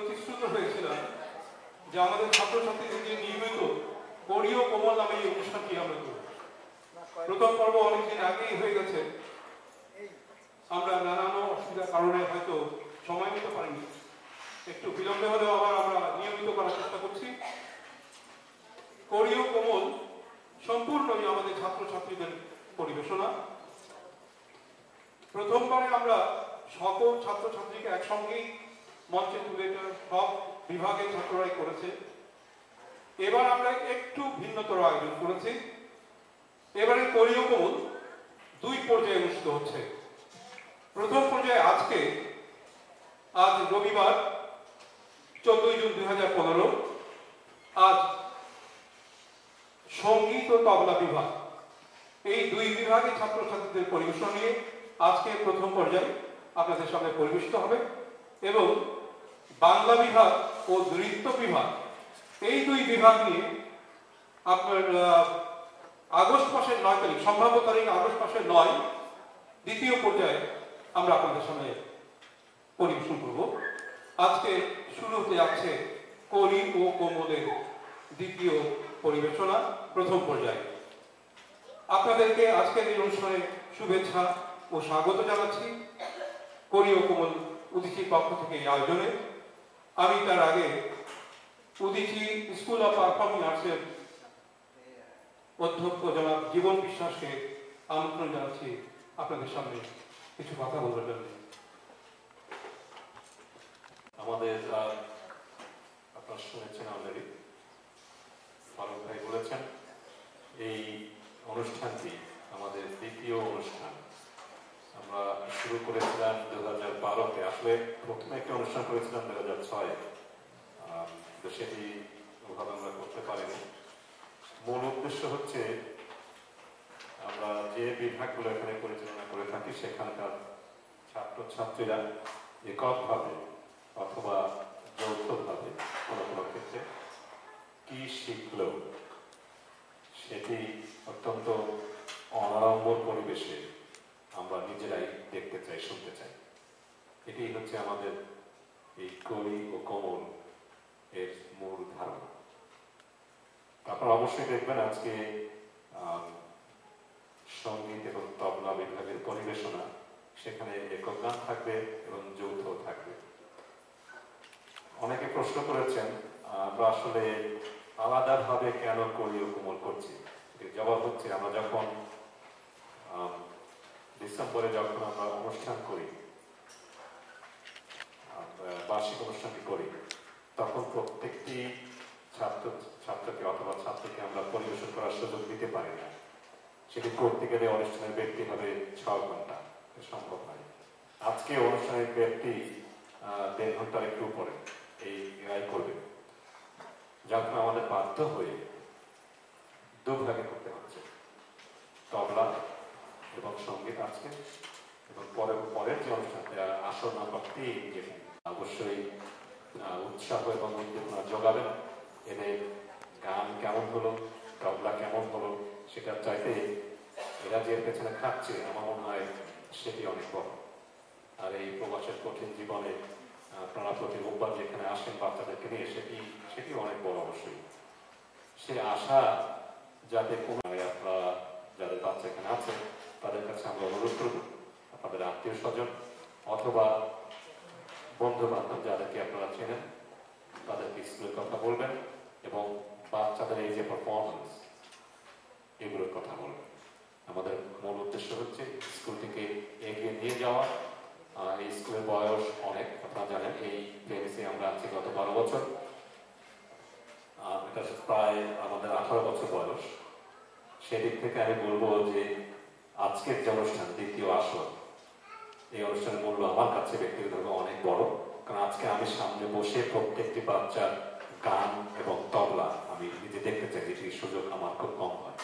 প্রতিশ্রুত হয়েছিলাম যে আমাদের ছাত্রছাত্রীদের যে নিয়মিত কোরী ও কোমল নামে এই অনুষ্ঠানটি আমরা করব। প্রথম পর্ব অনেকদিন আগেই হয়ে গেছে, আমরা নানান অসুবিধার কারণে হয়তো সময় নিতে পারিনি, একটু বিলম্বে হলেও আবার আমরা নিয়মিত করার চেষ্টা করছি। কোরী ও কোমল সম্পূর্ণই আমাদের ছাত্রছাত্রীদের পরিবেশনা। প্রথমবারে আমরা সকল ছাত্রছাত্রীকে একসঙ্গেই মঞ্চে তুলে সব বিভাগের ছাত্ররাই করেছে। এবার আমরা একটু ভিন্নতর আয়োজন করেছি। এবারে কোরী ও কোমল দুই পর্যায়ে অনুষ্ঠিত হচ্ছে। প্রথম পর্যায়ে আজ রবিবার 14 জুন 2015, আজ সঙ্গীত ও তবলা বিভাগ, এই দুই বিভাগের ছাত্রছাত্রীদের পরিবেশন নিয়ে আজকে প্রথম পর্যায়ে আপনাদের সামনে পরিবেশিত হবে। এবং বাংলা বিভাগ ও নৃত্য বিভাগ, এই দুই বিভাগ নিয়ে আপনার আগস্ট মাসের 9 তারিখ, সম্ভাব্য তারিখ আগস্ট মাসের 9, দ্বিতীয় পর্যায়ে আমরা আপনাদের সামনে পরিবেশন করব। আজকে শুরু হতে যাচ্ছে কোরী ও কোমলের দ্বিতীয় পরিবেশনা প্রথম পর্যায়ে। আপনাদেরকে আজকের এই অনুষ্ঠানে শুভেচ্ছা ও স্বাগত জানাচ্ছি কোরী ও কোমল উদীচীর পক্ষ থেকে এই আয়োজনে। আমি তার আগে উদীচী স্কুল অফ পারফর্মিং আর্টসের অধ্যক্ষ জনাব জীবন বিশ্বাসকে আমন্ত্রণ জানাচ্ছি আপনাদের সামনে কিছু কথা বলবার জন্য। আমাদের আপনারা শুনেছেন অলরেডি, ফারুক ভাই বলেছেন এই অনুষ্ঠানটি আমাদের দ্বিতীয় অনুষ্ঠান। আমরা শুরু করেছিলাম 2012-তে, আসলে প্রথমে একটা অনুষ্ঠান করেছিলাম 2006-এ, তো সেটি ওভাবে আমরা করতে পারিনি। মূল উদ্দেশ্য হচ্ছে আমরা যে বিভাগগুলো এখানে পরিচালনা করে থাকি সেখানকার ছাত্রছাত্রীরা এককভাবে অথবা যৌথভাবে কোনো কোনো ক্ষেত্রে কি শিখল সেটি অত্যন্ত অনাড়ম্বর পরিবেশে আমরা নিজেরাই দেখতে চাই, শুনতে চাই। এটি হচ্ছে আমাদের এই কোরী ও কোমল এর মূল ধারণা। আপনারা অবশ্যই দেখবেন আজকে সঙ্গীত এবং তবলা বিভাগের পরিবেশনা, সেখানে একক গান থাকবে এবং যৌথ থাকবে। অনেকে প্রশ্ন করেছেন আমরা আসলে আলাদাভাবে কেন কোরী ও কোমল করছি। জবাব হচ্ছে, আমরা যখন ডিসেম্বরে যখন আমরা অনুষ্ঠান করি, বার্ষিক অনুষ্ঠানটি করি, তখন প্রত্যেকটি ছাত্রকে অথবা ছাত্রকে আমরা পরিবেশন করার সুযোগ দিতে পারি না। সেটি করতে গেলে অনুষ্ঠানের ব্যক্তি হবে 6 ঘন্টা, সম্ভব নয়। আজকে অনুষ্ঠানের ব্যক্তি 1.5 ঘন্টার একটু উপরে এই আয় করবে, যখন আমাদের বাধ্য হয়ে দুভাগে করতে হচ্ছে, তবলা এবং সঙ্গীত আজকে, এবং পরের যে অনুষ্ঠানটা আসর নাম্বার 3, যেখানে অবশ্যই উৎসাহ এবং উদ্দীপনা যোগাবেন। এদের গান কেমন হলো, তবলা কেমন হলো, সেটার চাইতে এরা যে পেছনে খাচ্ছে আমার মনে হয় সেটি অনেক বড়। আর এই প্রবাসের কঠিন জীবনে আপনারা প্রতি রোববার যেখানে আসেন বাচ্চাদেরকে নিয়ে, সেটি অনেক বড় অবশ্যই। সে আশা যাতে কোনো আপনারা যাদের বাচ্চা এখানে আছে তাদের কাছে আমরা অনুরোধ করব, আপনাদের আত্মীয় স্বজন অথবা বন্ধু বান্ধব যাদেরকে আপনারা চেনেন তাদেরকে স্কুলের কথা বলবেন এবং বাচ্চাদের এই যে পারফরমেন্স এগুলোর কথা বলবেন। আমাদের মূল উদ্দেশ্য হচ্ছে স্কুলটিকে এগিয়ে নিয়ে যাওয়া। এই স্কুলের বয়স অনেক, আপনারা জানেন এই প্রেমিসে আমরা আছি গত 12 বছর, এটা প্রায় আমাদের 18 বছর বয়স। সেদিক থেকে আমি বলবো যে আজকের যে অনুষ্ঠান দ্বিতীয় আসর, এই অনুষ্ঠানের মূল্য আমার কাছে ব্যক্তিগতভাবে অনেক বড়, কারণ আজকে আমি সামনে বসে প্রত্যেকটি বাচ্চার গান এবং তবলা আমি নিজে দেখতে চাই, যেটির সুযোগ আমার খুব কম হয়।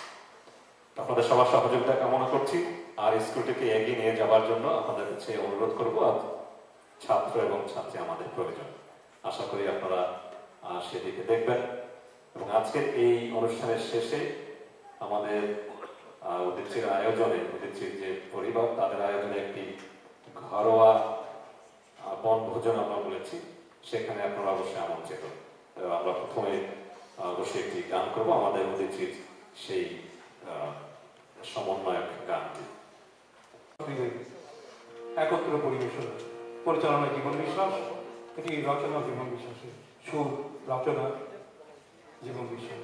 আপনাদের সবার সহযোগিতা কামনা করছি, আর স্কুলটিকে এগিয়ে নিয়ে যাওয়ার জন্য আপনাদের কাছে অনুরোধ করবো। আর ছাত্র এবং ছাত্রী আমাদের প্রয়োজন, আশা করি আপনারা সেদিকে দেখবেন। এবং আজকের এই অনুষ্ঠানের শেষে আমাদের উদীচীর আয়োজনে, উদীচীর যে পরিবার তাদের আয়োজনে একটি ঘরোয়া বনভোজন আমরা বলেছি, সেখানে আপনারা অবশ্যই আমন্ত্রিত। আমরা প্রথমে অবশ্যই একটি গান করবো আমাদের অতিথির সেই সমন্বয়ক গানটি। একত্র পরিবেশন পরিচালনা জীবন বিশ্বাস, এটি রচনা জীবন বিশ্বাসের সুর, রচনা জীবন বিশ্বাস।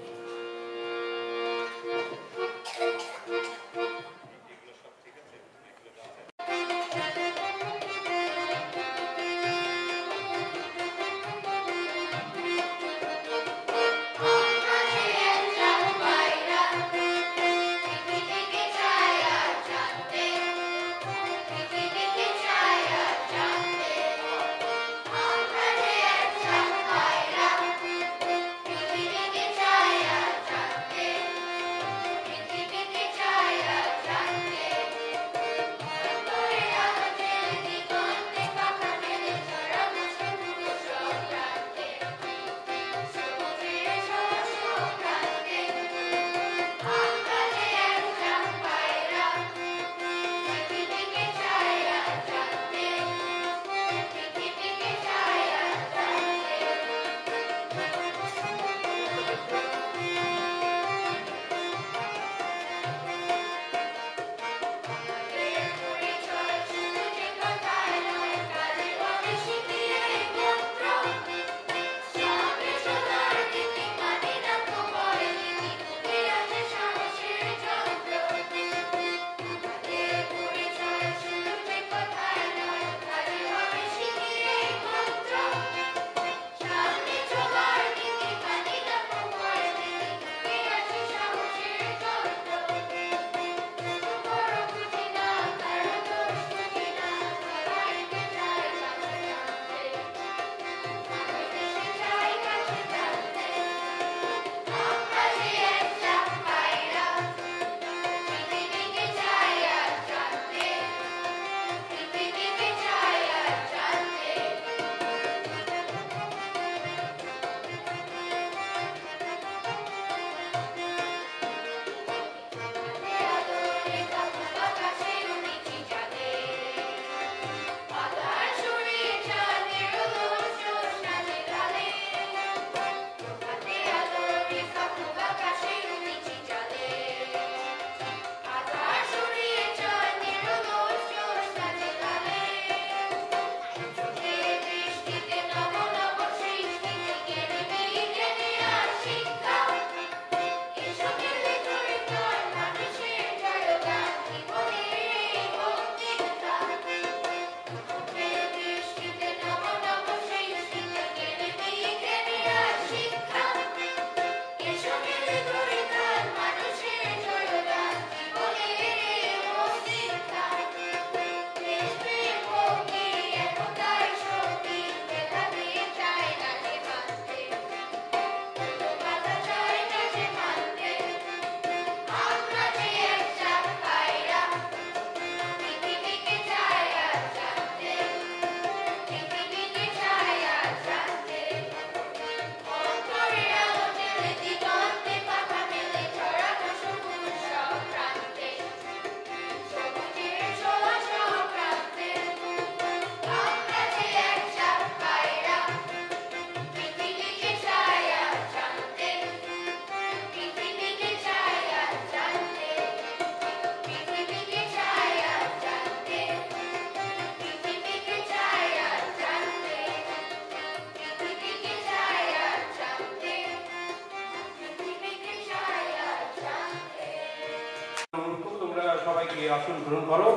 সবাইকে আসন গ্রহণ করো।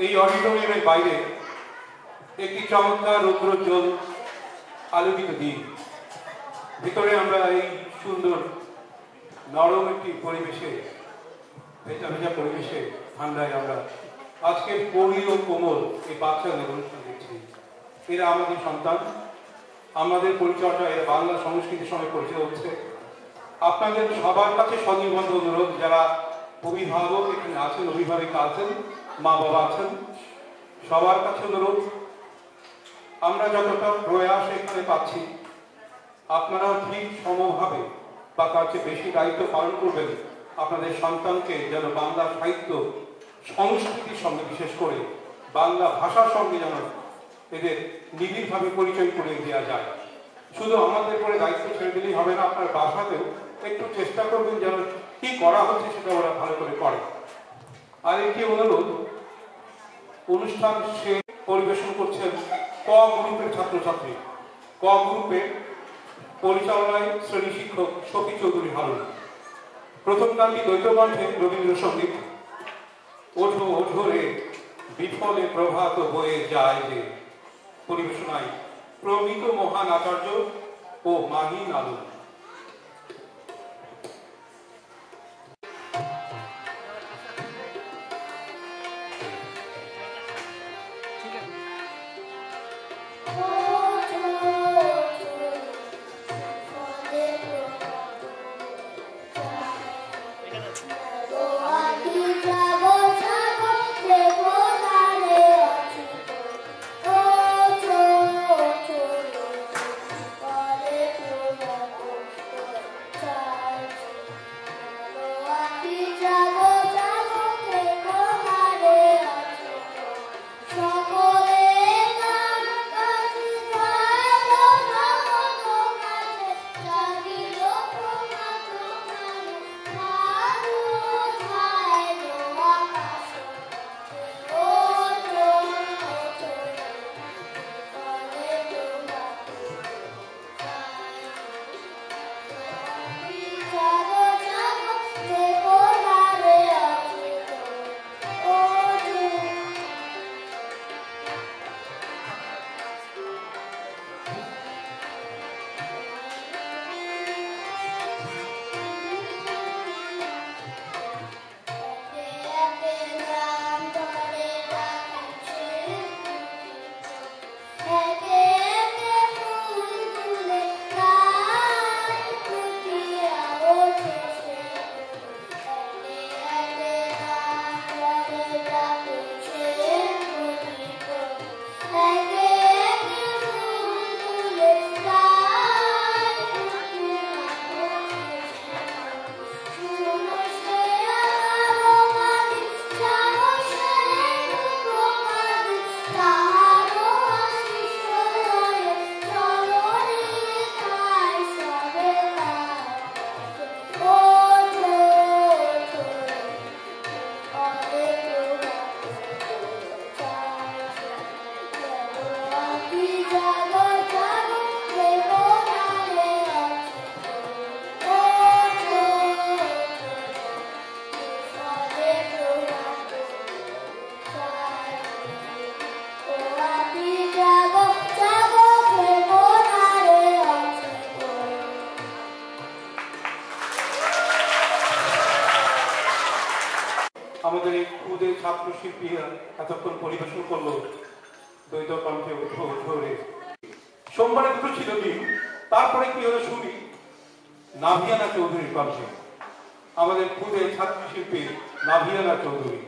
এই অডিটোরিয়ামের বাইরে একটি চমৎকার রৌদ্রোজ্জ্বল আলোকিত দিন, ভিতরে আমরা এই সুন্দর নরম একটি পরিবেশে, ভেজা ভেজা পরিবেশে, ঠান্ডায় আমরা আজকে পরি ও কোমল এই বাচ্চাদের অনুষ্ঠান দেখছি। এরা আমাদের সন্তান, আমাদের পরিচর্যা, এরা বাংলা সংস্কৃতির সঙ্গে পরিচয় হচ্ছে। আপনাদের সবার কাছে সনির্বন্ধ অনুরোধ, যারা অভিভাবক এখানে আছেন, অভিভাবিকা আছেন, মা বাবা আছেন, সবার কাছে অনুরোধ, আমরা যতটা প্রয়াস এখানে পাচ্ছি আপনারাও ঠিক সমভাবে বা তার চেয়ে বেশি দায়িত্ব পালন করবেন আপনাদের সন্তানকে যেন বাংলা সাহিত্য সংস্কৃতির সঙ্গে, বিশেষ করে বাংলা ভাষার সঙ্গে যেন এদের নিবিড়ভাবে পরিচয় করে দেওয়া যায়। শুধু আমাদের পরে দায়িত্ব ছেড়ে দিলেই হবে না, আপনার বাসাতেও একটু চেষ্টা করবেন যেন কি করা হচ্ছে সেটা ওরা ভালো করে করে। আর একটি অনুরোধ, অনুষ্ঠান সে পরিবেশন করছেন ক গ্রুপের ছাত্রছাত্রী। ক গ্রুপে পরিচালনায় শ্রেণী শিক্ষক শফি চৌধুরী হারুন। প্রথম গানটি দ্বৈত কণ্ঠে রবীন্দ্রসঙ্গীত। ওঠো ওঠো রে বিফলে প্রভাত বয়ে যায় যে, পরিবেশনায় প্রমিত মহান আচার্য ও মাহিন আলু। আমাদের এই খুদে ছাত্র শিল্পীরা এতক্ষণ পরিবেশন করলো দ্বৈত কণ্ঠে ওঠো ওঠো রে। সোমবারে দুটো ছিল দিন, তারপরে কি হলো শুনি নাভিয়ানা চৌধুরীর কণ্ঠে, আমাদের খুদে ছাত্র শিল্পী নাভিয়ানা চৌধুরী।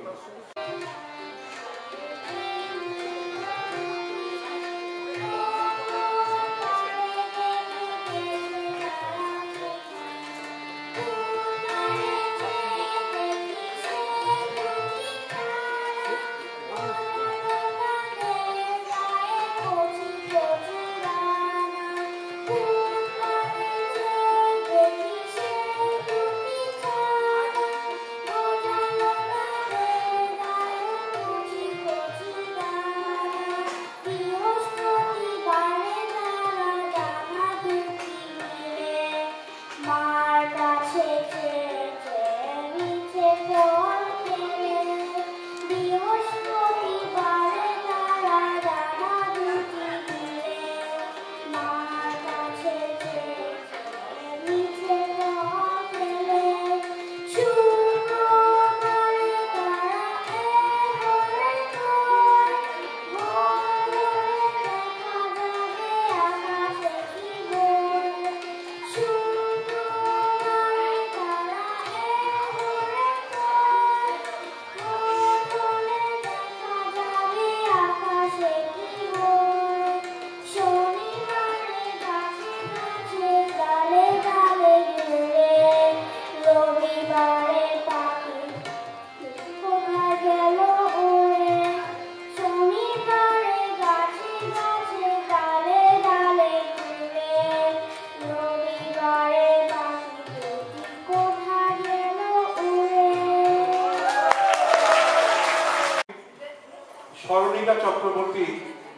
প্রাণবর্তী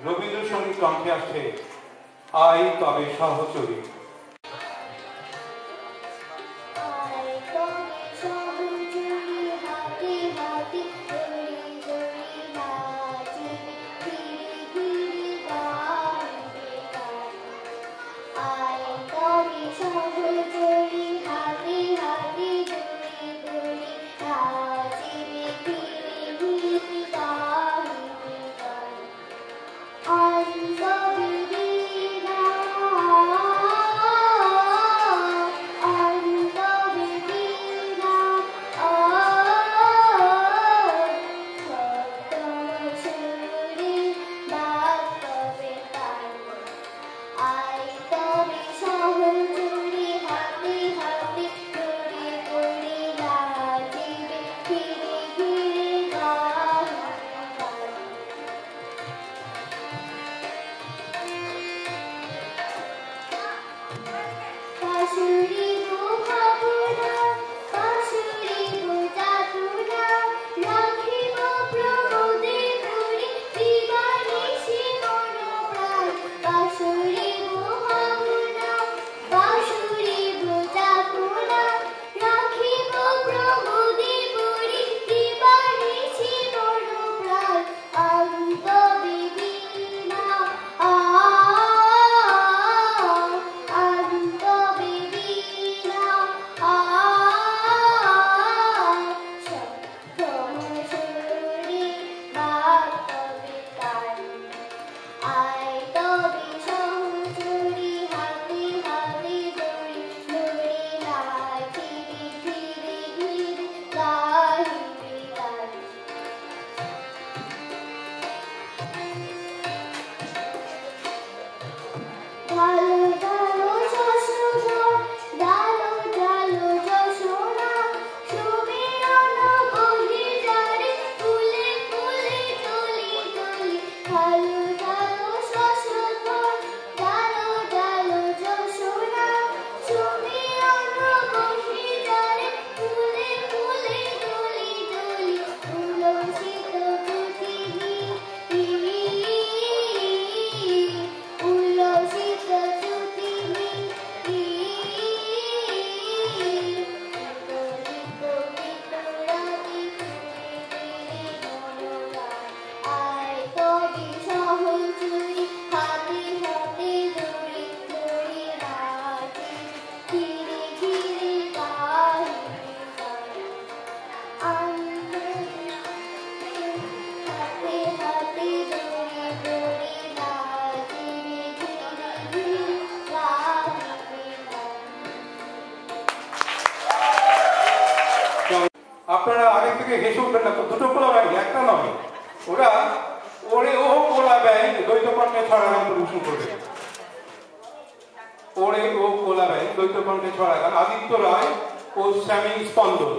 রবীন্দ্রসঙ্গীত কণ্ঠে আসছে আই তবে সহচরী। আপনারা আগে থেকে হেসে উঠবেন না তো, দুটো পোলা ব্যাংক একটা নয়, ওরা ওরে ও পোলা ব্যাংক দ্বৈত কণ্ঠে ছড়া গান পরিবেশন করবে। ওরে ও পোলা ব্যাংক দ্বৈত কণ্ঠে ছড়া গান, আদিত্য রায় ও স্যামিং স্পন্দন।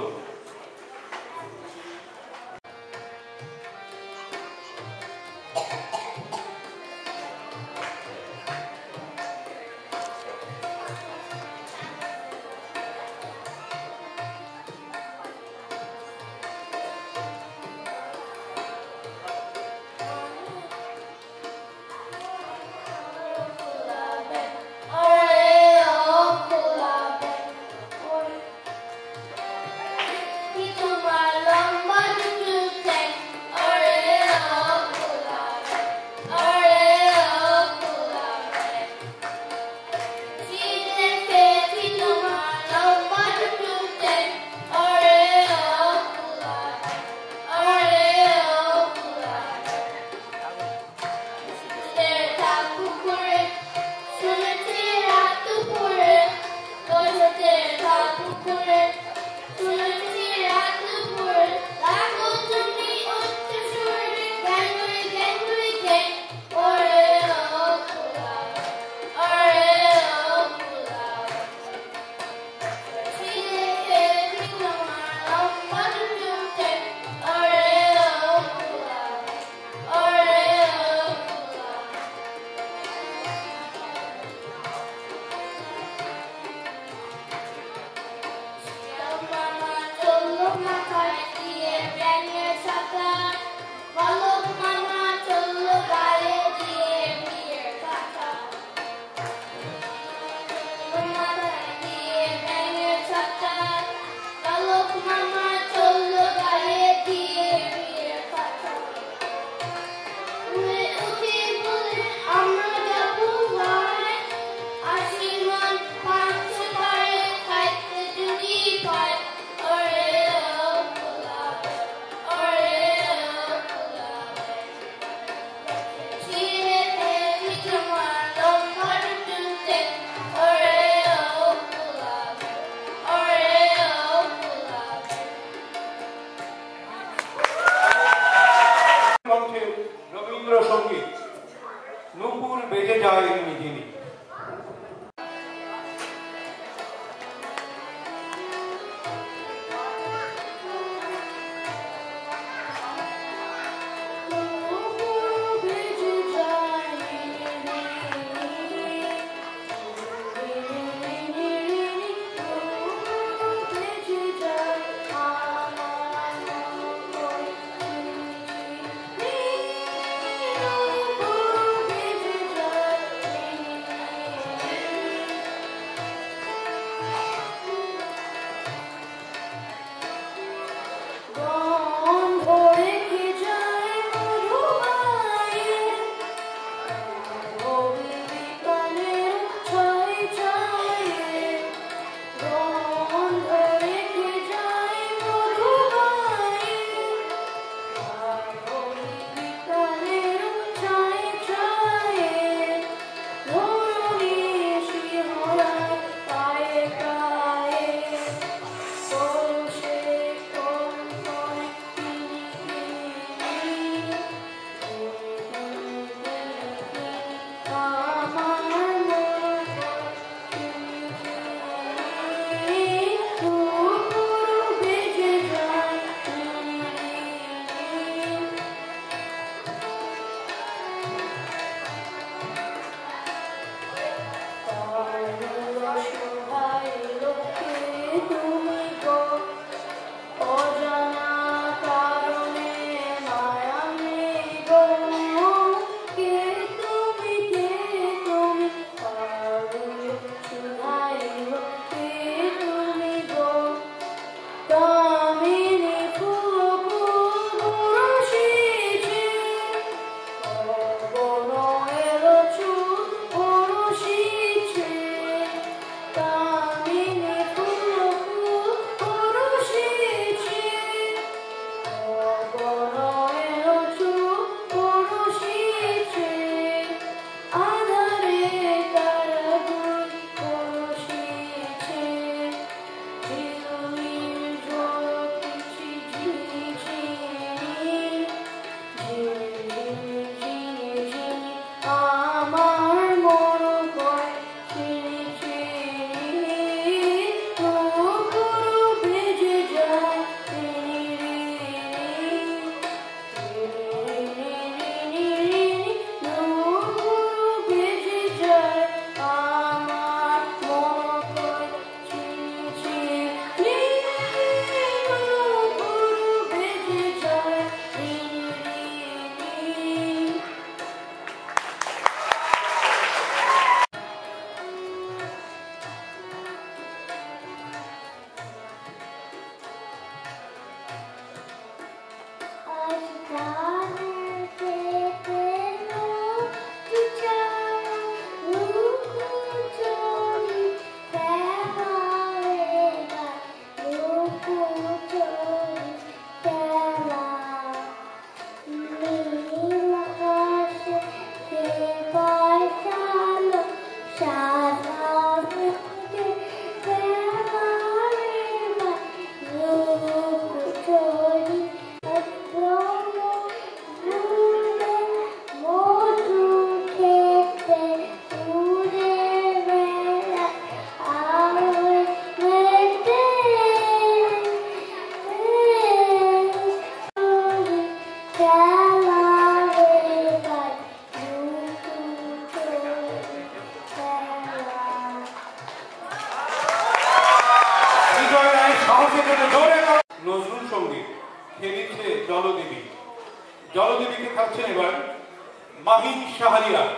সঙ্গীত নূপুর বেজে যায় মিহিনি। নজরুল সঙ্গীত খেলিছে জলদেবী। জলদেবীকে থাকছেন এবার মাহিন শাহরিয়ার।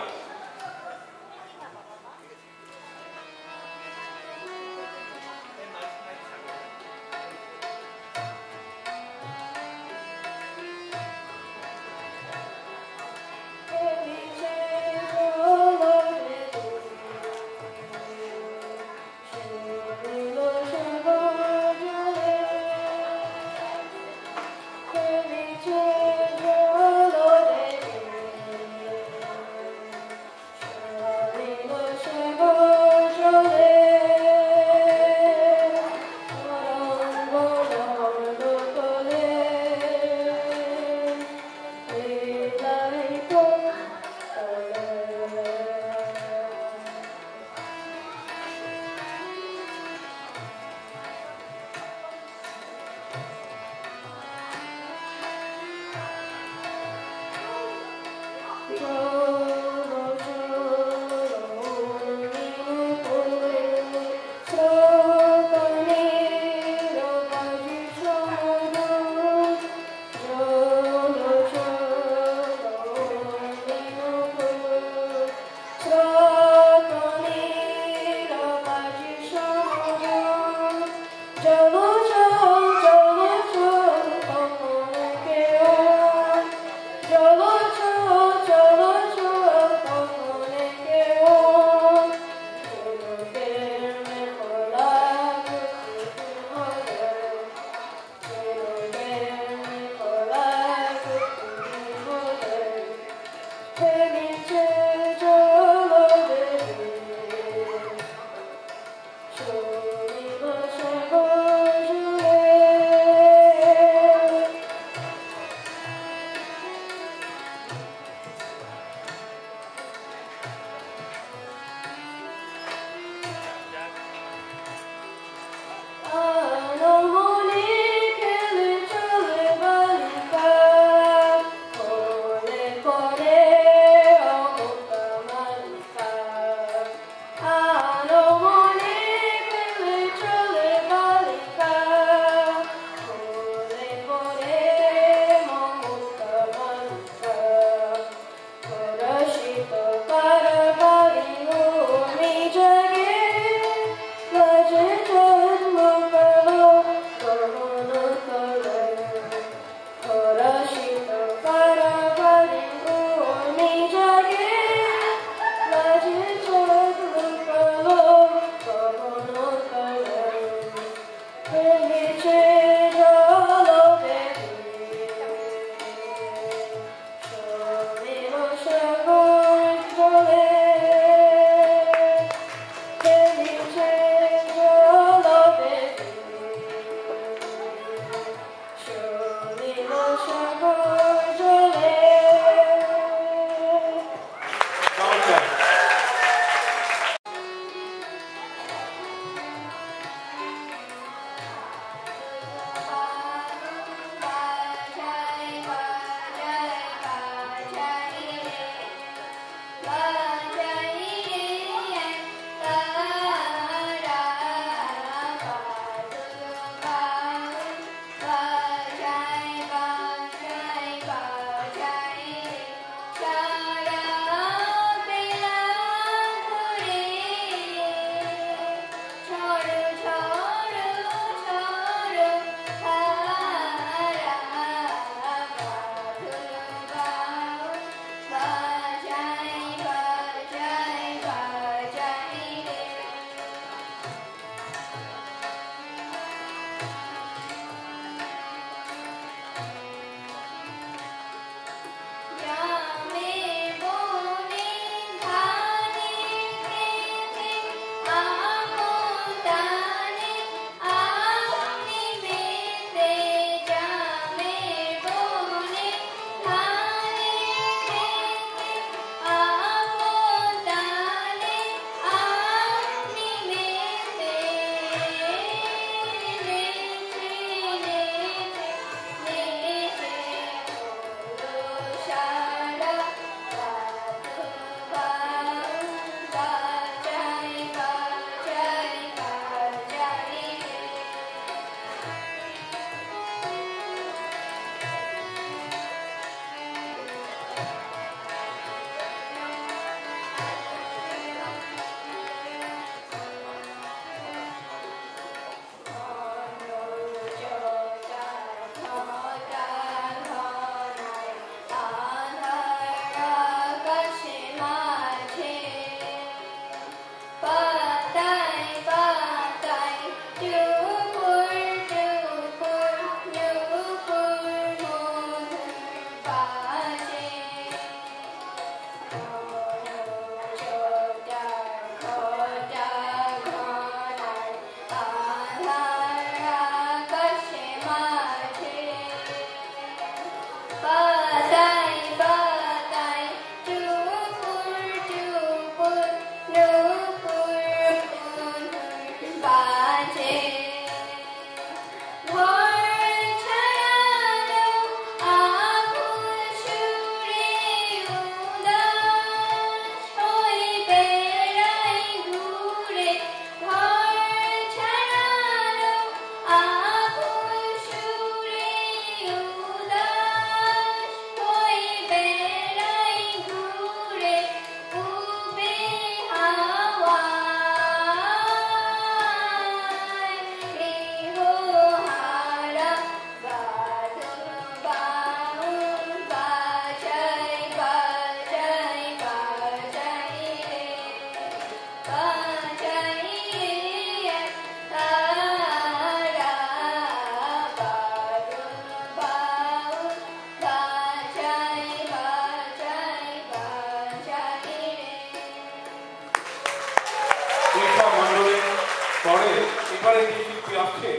এবারে যে শিল্পী আসছে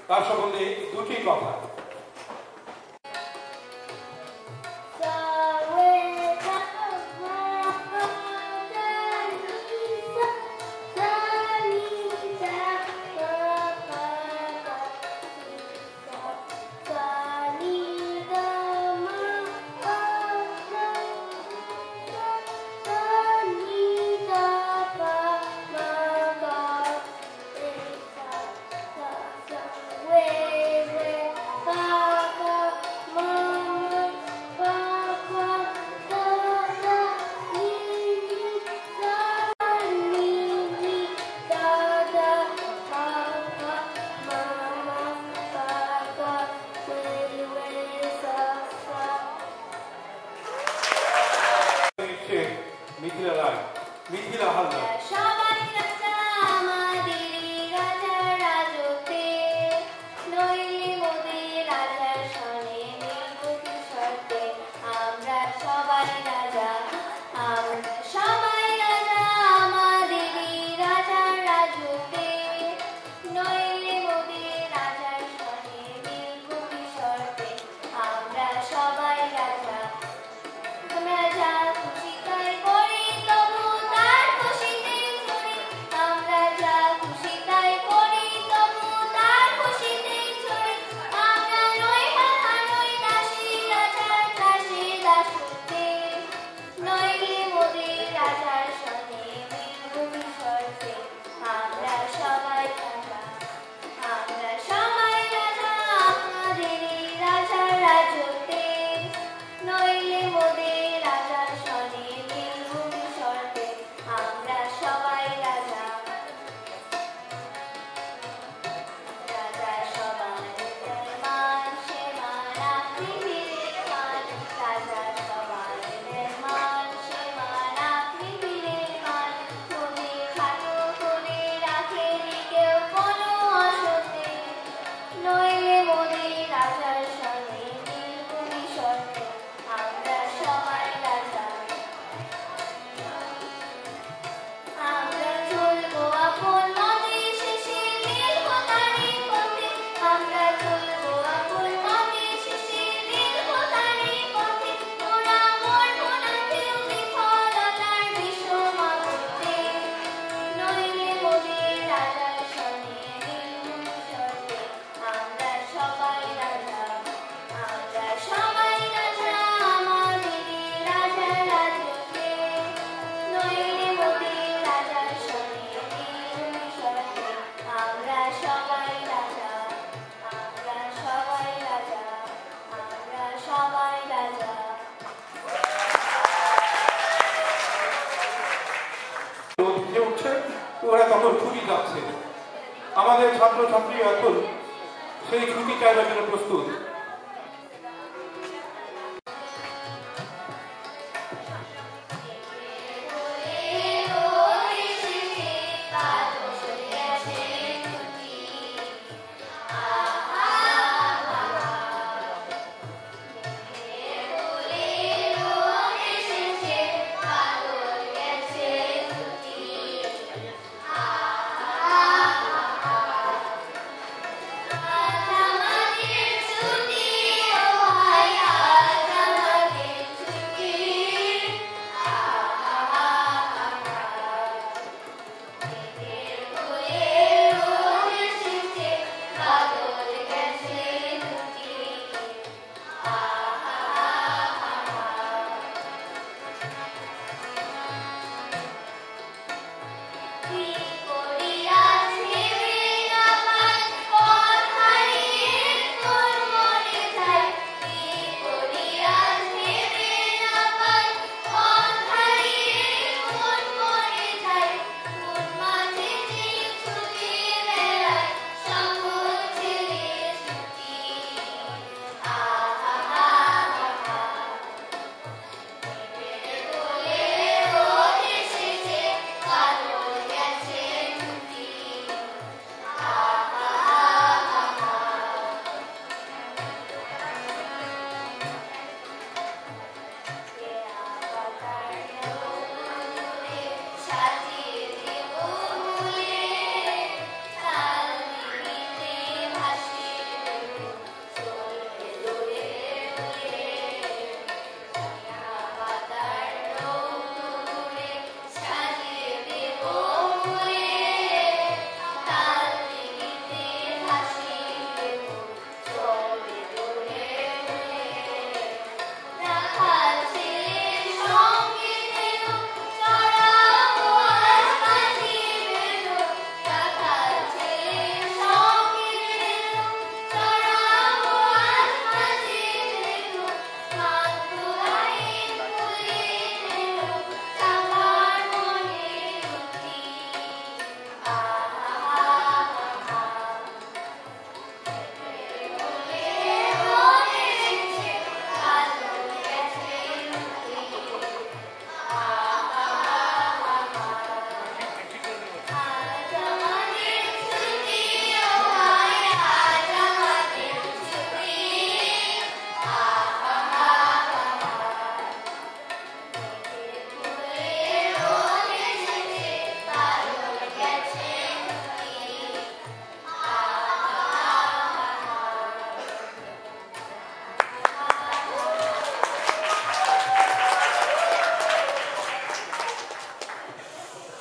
তার সম্বন্ধে দুটি কথা। মিথিলা রায়, মিথিলা হালদার। ওরা তখন ছুটি যাচ্ছে, আমাদের ছাত্রছাত্রী এখন সেই ছুটি চাইবার জন্য প্রস্তুত।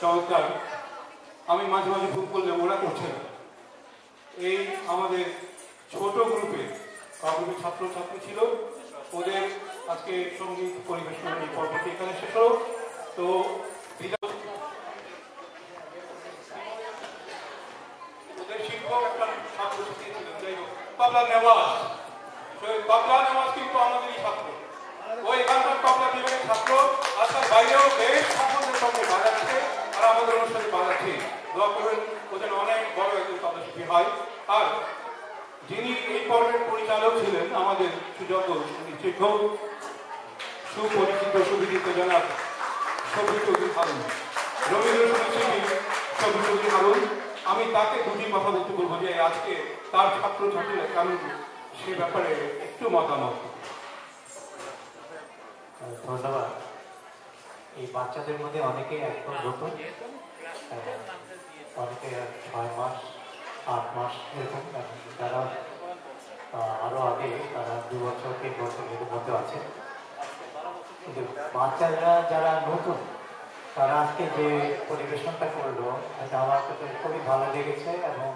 চমৎকার। আমি মাঝে মাঝে ভুল করলে ওরা করছে না। এই আমাদের ছোট গ্রুপে ছাত্রছাত্রী ছিল, ওদের আজকে সঙ্গীত পরিবেশনের এই পর্বটি এখানে শেষ হলো। তো ওদের শিক্ষক একটা ছাত্রছাত্রী ছিলেন, যাই হোক তবলা নেওয়াজ, তবলা নেওয়াজ কিন্তু আমাদেরই ছাত্র, ওই এখানকার তবলা বিভাগের ছাত্র, আর তার বাইরেও বেশ ছাত্রদের সঙ্গে বাজাচ্ছে আর আমাদের অনুষ্ঠানে বাজাচ্ছে। দোয়া করবেন ওদের অনেক বড় একজন তবলাশিল্পী হয়। আর যিনি এই পর্বের পরিচালক ছিলেন আমাদের সুযোগ্য শিক্ষক, সুপরিচিত সুবিদিত জনাব শফিক চৌধুরী হারুন, রবীন্দ্রসঙ্গীত শিল্পী শফিক চৌধুরী হারুন। আমি তাকে দুটি কথা বলতে বলবো যে আজকে তার ছাত্রছাত্রীরা কেমন সে ব্যাপারে একটু মতামত। ধন্যবাদ। এই বাচ্চাদের মধ্যে অনেকে একদম নতুন, অনেকে 6 মাস 8 মাস এরকম, তারা আরো আগে তারা 2 বছর 3 বছর এর মধ্যে আছে। কিন্তু বাচ্চারা যারা নতুন তারা আজকে যে পরিবেশনটা করলো এটা আমার কাছে খুবই ভালো লেগেছে। এবং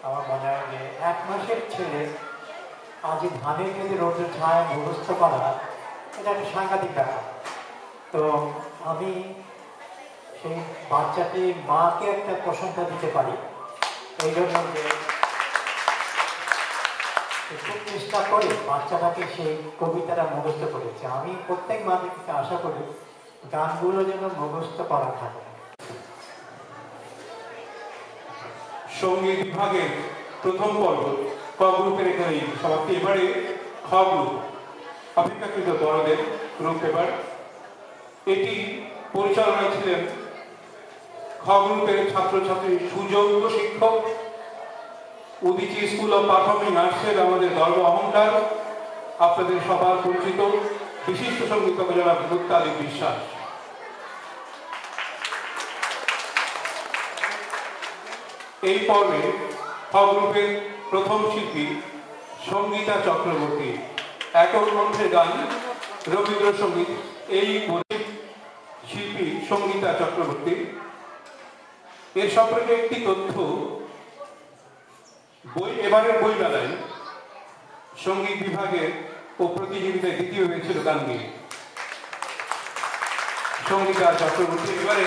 আমার মনে হয় যে 1 মাসের ছেলে আজ ধানের খেতে রোদের ছায় মুখস্থ করা এটা একটা সাংঘাতিক ব্যাপার। তো আমি সেই বাচ্চাটির মাকে একটা প্রশংসা দিতে পারি এই জন্য যে খুব চেষ্টা করে বাচ্চাটাকে সেই কবিতাটা মুখস্থ করেছে। আমি প্রত্যেক মাদের থেকে আশা করি গানগুলো যেন মুখস্থ করা থাকে। সঙ্গীত বিভাগের প্রথম পর্ব ক গ্রুপের এখানে সমাপ্তি। এবারে খ গ্রুপ, অপেক্ষাকৃত বড়দের গ্রুপ। এবার এটি পরিচালনায় ছিলেন খ গ্রুপের ছাত্রছাত্রী সুযোগ্য শিক্ষক, উদিচি স্কুল অফ পারফর্মিং আর্টসের আমাদের গর্ব অহংকার, আপনাদের সবার পরিচিত বিশিষ্ট সঙ্গীতজ্ঞ জনাব মুক্তালী বিশ্বাস। এই পর্বে খ গ্রুপের প্রথম শিল্পী সঙ্গীতা চক্রবর্তী, একক কণ্ঠের গান রবীন্দ্রসঙ্গীত। এই শিল্পী সঙ্গীতা চক্রবর্তী। এর সম্পর্কে একটি তথ্য, এবারের বই মেলায় সঙ্গীত বিভাগের ও প্রতিযোগিতায় দ্বিতীয় হয়েছিল গান নিয়ে সঙ্গীতা চক্রবর্তী। এবারে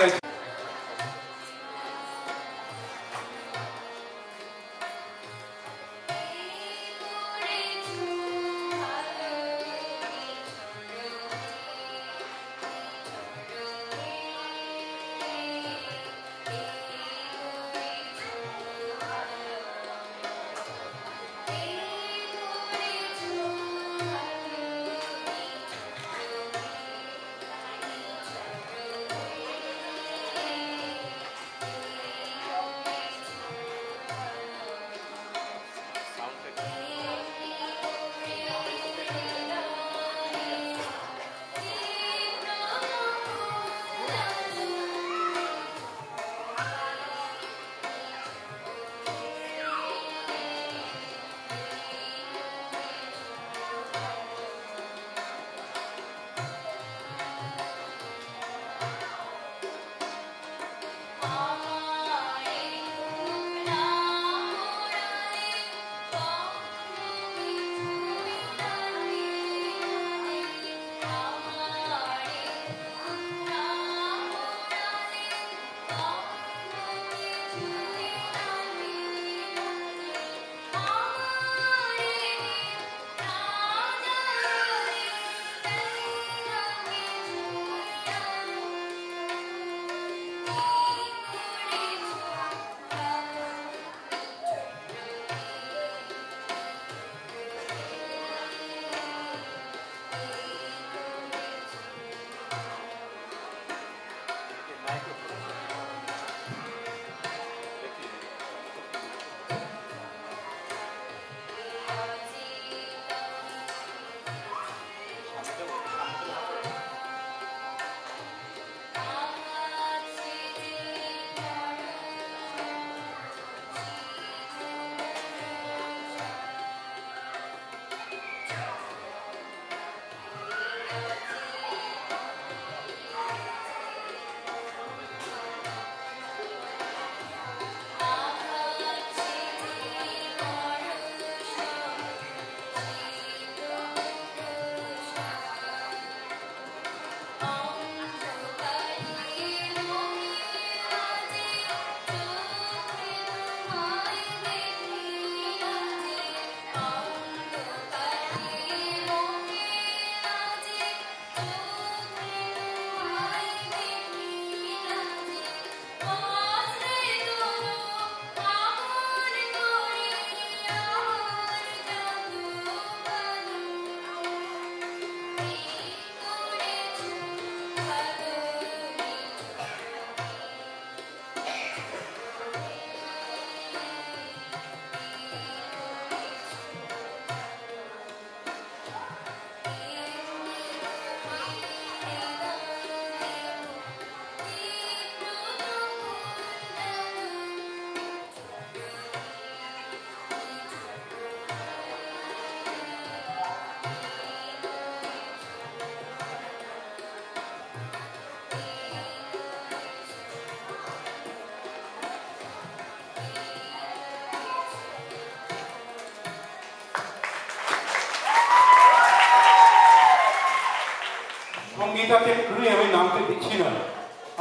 সঙ্গীতাকে একটুখানি আমি নামতে দিচ্ছি না,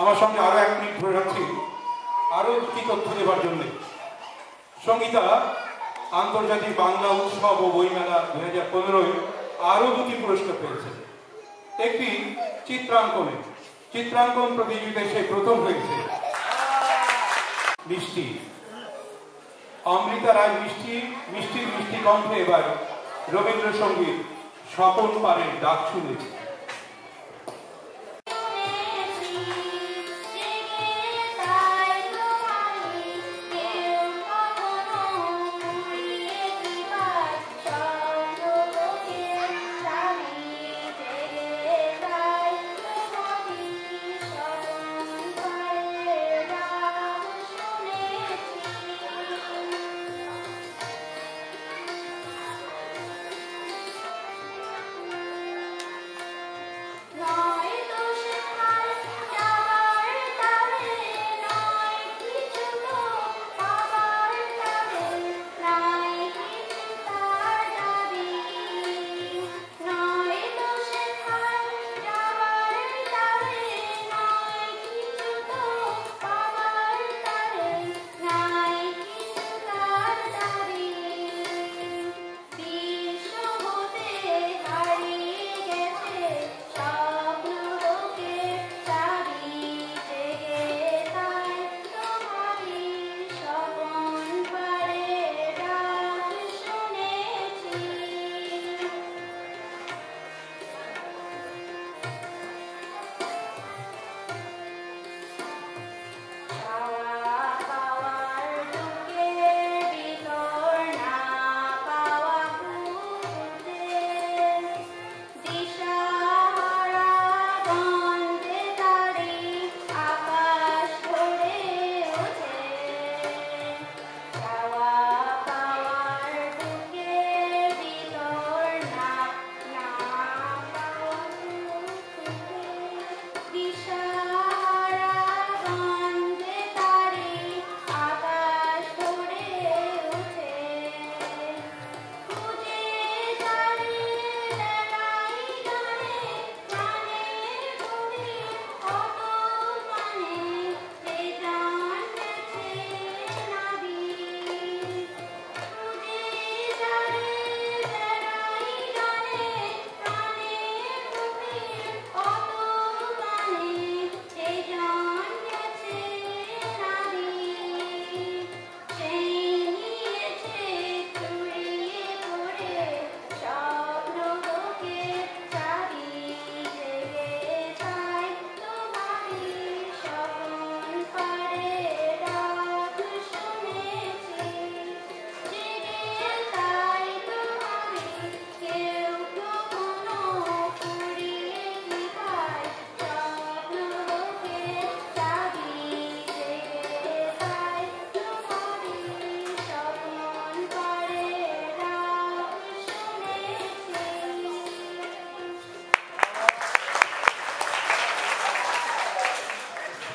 আমার সঙ্গে আরো 1 মিনিট ধরে রাখছি আরো কি তথ্য দেবার জন্য। সঙ্গীতা আন্তর্জাতিক বাংলা উৎসব ও বইমেলা 2015 আরো 2টি পুরস্কার পেয়েছে। একটি চিত্রাঙ্কন প্রতিযোগিতায় সে প্রথম হয়েছে। মিষ্টি, অমৃতা রায় মিষ্টির মিষ্টি কণ্ঠে এবার রবীন্দ্রসঙ্গীত স্বপন পারের ডাক শুনেছি।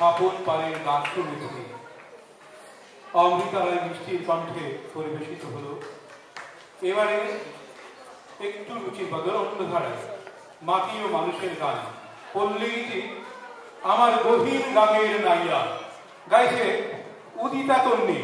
স্বপন পারের গান শুনেছি, অমৃতা রায় মিষ্টির কণ্ঠে পরিবেশিত হলো। এবারে একটু রুচির বদল অন্য ধারায় মাটি ও মানুষের গান। পল্লীগীতি আমার গভীর গানের নাইয়া গাইছে উদিতা তন্নি।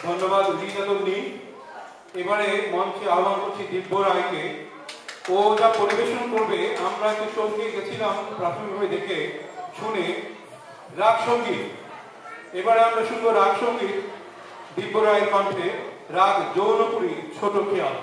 ধন্যবাদ রিজা তন্নি। এবারে মঞ্চে আহ্বান করছি দিব্য রায়কে। ও যা পরিবেশন করবে আমরা একটু চমকে গেছিলাম প্রাথমিকভাবে দেখে শুনে। রাগ সঙ্গীত, এবারে আমরা শুনবো রাগ সঙ্গীত দিব্য রায়ের কণ্ঠে, রাগ যৌনপুরী ছোট খেয়াল।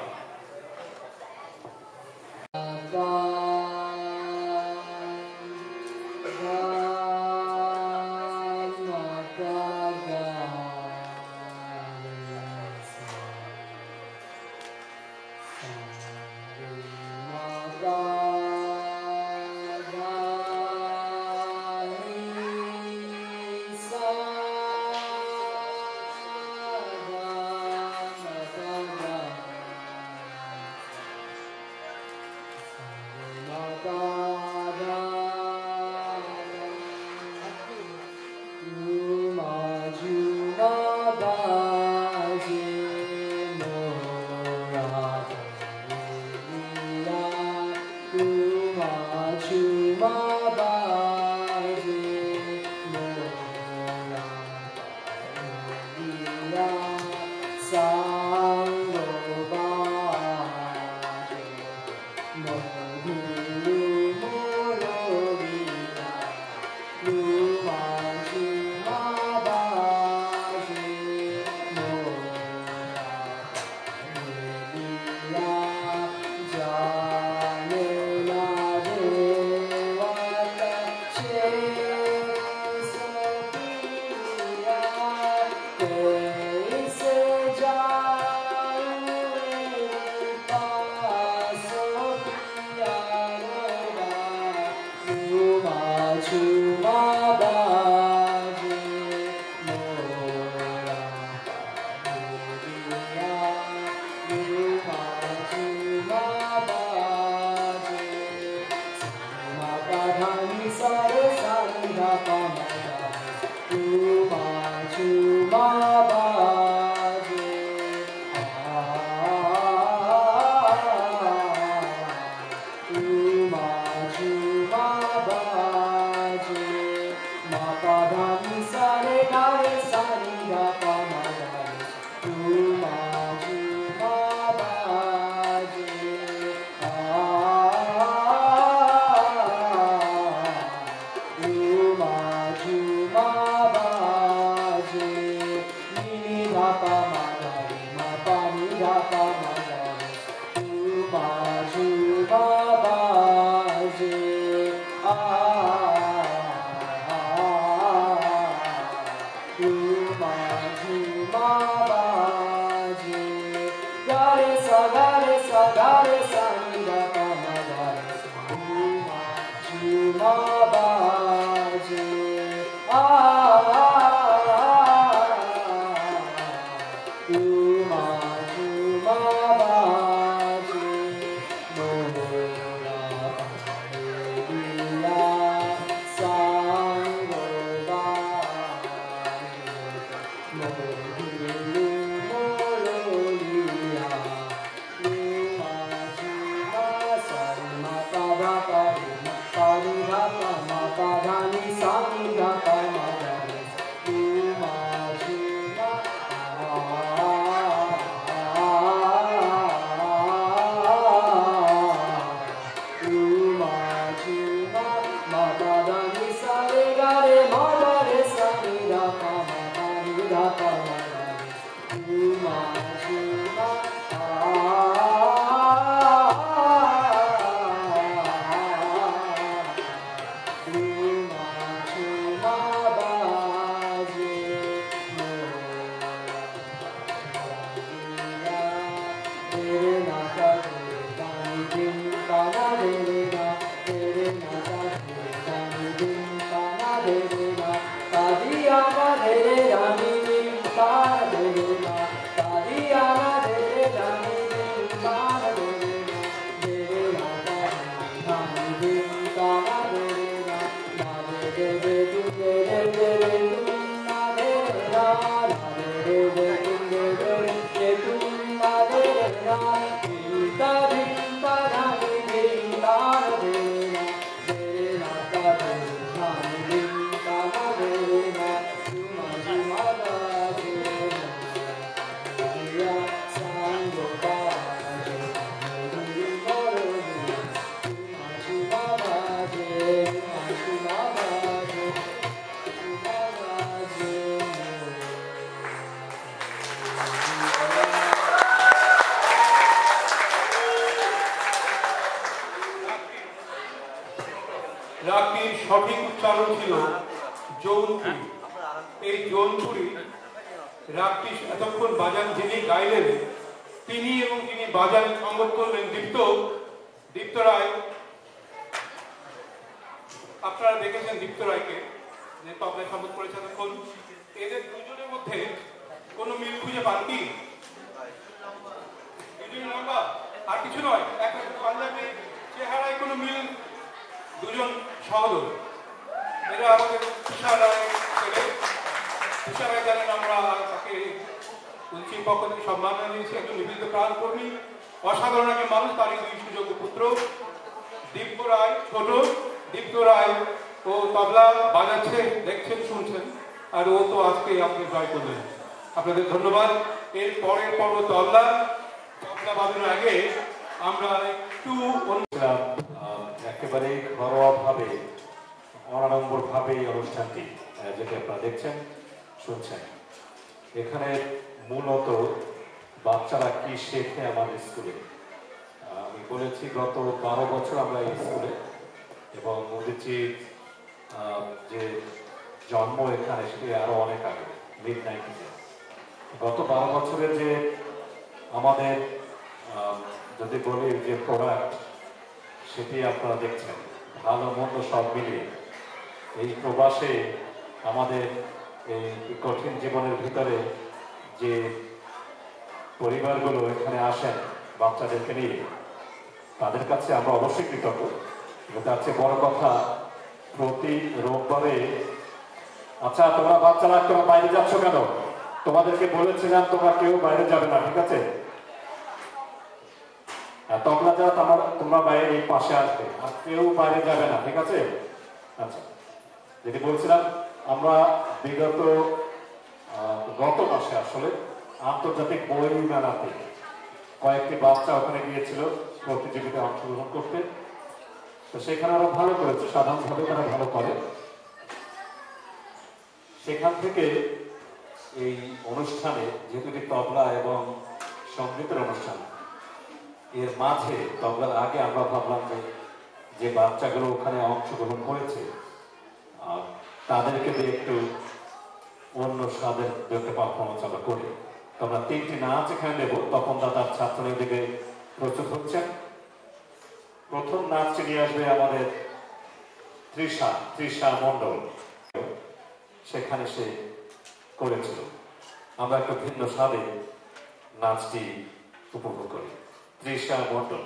Tadi ana সঠিক উচ্চারণ ছিল জৌনপুরি। এই জৌনপুরি রাগটি এতক্ষণ বাজান যিনি গাইলেন তিনি এবং যিনি বাজান সঙ্গত করলেন দীপ্ত রায়। আপনারা দেখেছেন দীপ্ত রায়কে যে তবলায় সঙ্গত করেছে এতক্ষণ। এদের দুজনের মধ্যে কোনো মিল খুঁজে পান কি? দুজনের লম্বা আর কিছু নয়, এক পাঞ্জাবি চেহারায় কোনো মিল, দুজন সহদর। এরা আমাদের তুষার রায় ছেলে। তুষার রায় জানেন আমরা তাকে উচিত পক্ষ থেকে সম্মাননা দিয়েছি, একজন নিবেদিত প্রাণ কর্মী, অসাধারণ একজন মানুষ। তারই দুই সুযোগ্য পুত্র দীপ্ত রায়, ছোট দীপ্ত রায় ও তবলা বাজাচ্ছে, দেখছেন শুনছেন, আর ও তো আজকে আপনি জয় করলেন। আপনাদের ধন্যবাদ। এর পরের পর্ব তবলা বাজানোর আগে আমরা একটু একেবারে ঘরোয়া ভাবে অনাড়ম্বর ভাবে এই অনুষ্ঠানটি যেটা আপনারা দেখছেন শুনছেন। এখানে মূলত বাচ্চারা কি শেখে আমাদের স্কুলে। আমি বলেছি গত 12 বছর আমরা এই স্কুলে, এবং মোদিজির যে জন্ম এখানে সেটি আরো অনেক আগে, মিড 90s। গত 12 বছরের যে আমাদের যদি বলি যে প্রোডাক্ট, সেটি আপনারা দেখছেন। ভালো মন্দ সব মিলিয়ে এই প্রবাসে আমাদের এই কঠিন জীবনের ভিতরে যে পরিবারগুলো এখানে আসেন বাচ্চাদেরকে নিয়ে, তাদের কাছে আমরা অবশ্যই কৃতজ্ঞ। এবং তার চেয়ে বড় কথা, প্রতি রোববারে আচ্ছা তোমরা বাচ্চারা তোমরা বাইরে যাচ্ছ কেন? তোমাদেরকে বলেছিলাম তোমরা কেউ বাইরে যাবে না, ঠিক আছে? তবলা যারা তোমরা বাইরে এই পাশে আসবে, আর কেউ বাইরে যাবে না, ঠিক আছে? আচ্ছা, যেটি বলছিলাম, আমরা গত মাসে আসলে আন্তর্জাতিক বই মেলাতে কয়েকটি বাচ্চা ওখানে গিয়েছিল প্রতিযোগিতায় অংশগ্রহণ করতে। তো সেখানে ওরা ভালো করেছে, সাধারণভাবে তারা ভালো করে। সেখান থেকে এই অনুষ্ঠানে, যেহেতু এটি তবলা এবং সঙ্গীতের অনুষ্ঠান, এর মাঝে তবলার আগে আমরা ভাবলাম যে বাচ্চাগুলো ওখানে অংশগ্রহণ করেছে তাদেরকে দিয়ে একটু অন্য স্বাদের একটা পারফরমেন্স আমরা করি। তো আমরা 3টি নাচ এখানে দেবো। তখন দাদার ছাত্রদের দিকে প্রস্তুত হচ্ছেন। প্রথম নাচটি নিয়ে আসবে আমাদের তৃষা মণ্ডল, সেখানে সে করেছিল। আমরা একটু ভিন্ন স্বাদে নাচটি উপভোগ করি। তৃষা মণ্ডল।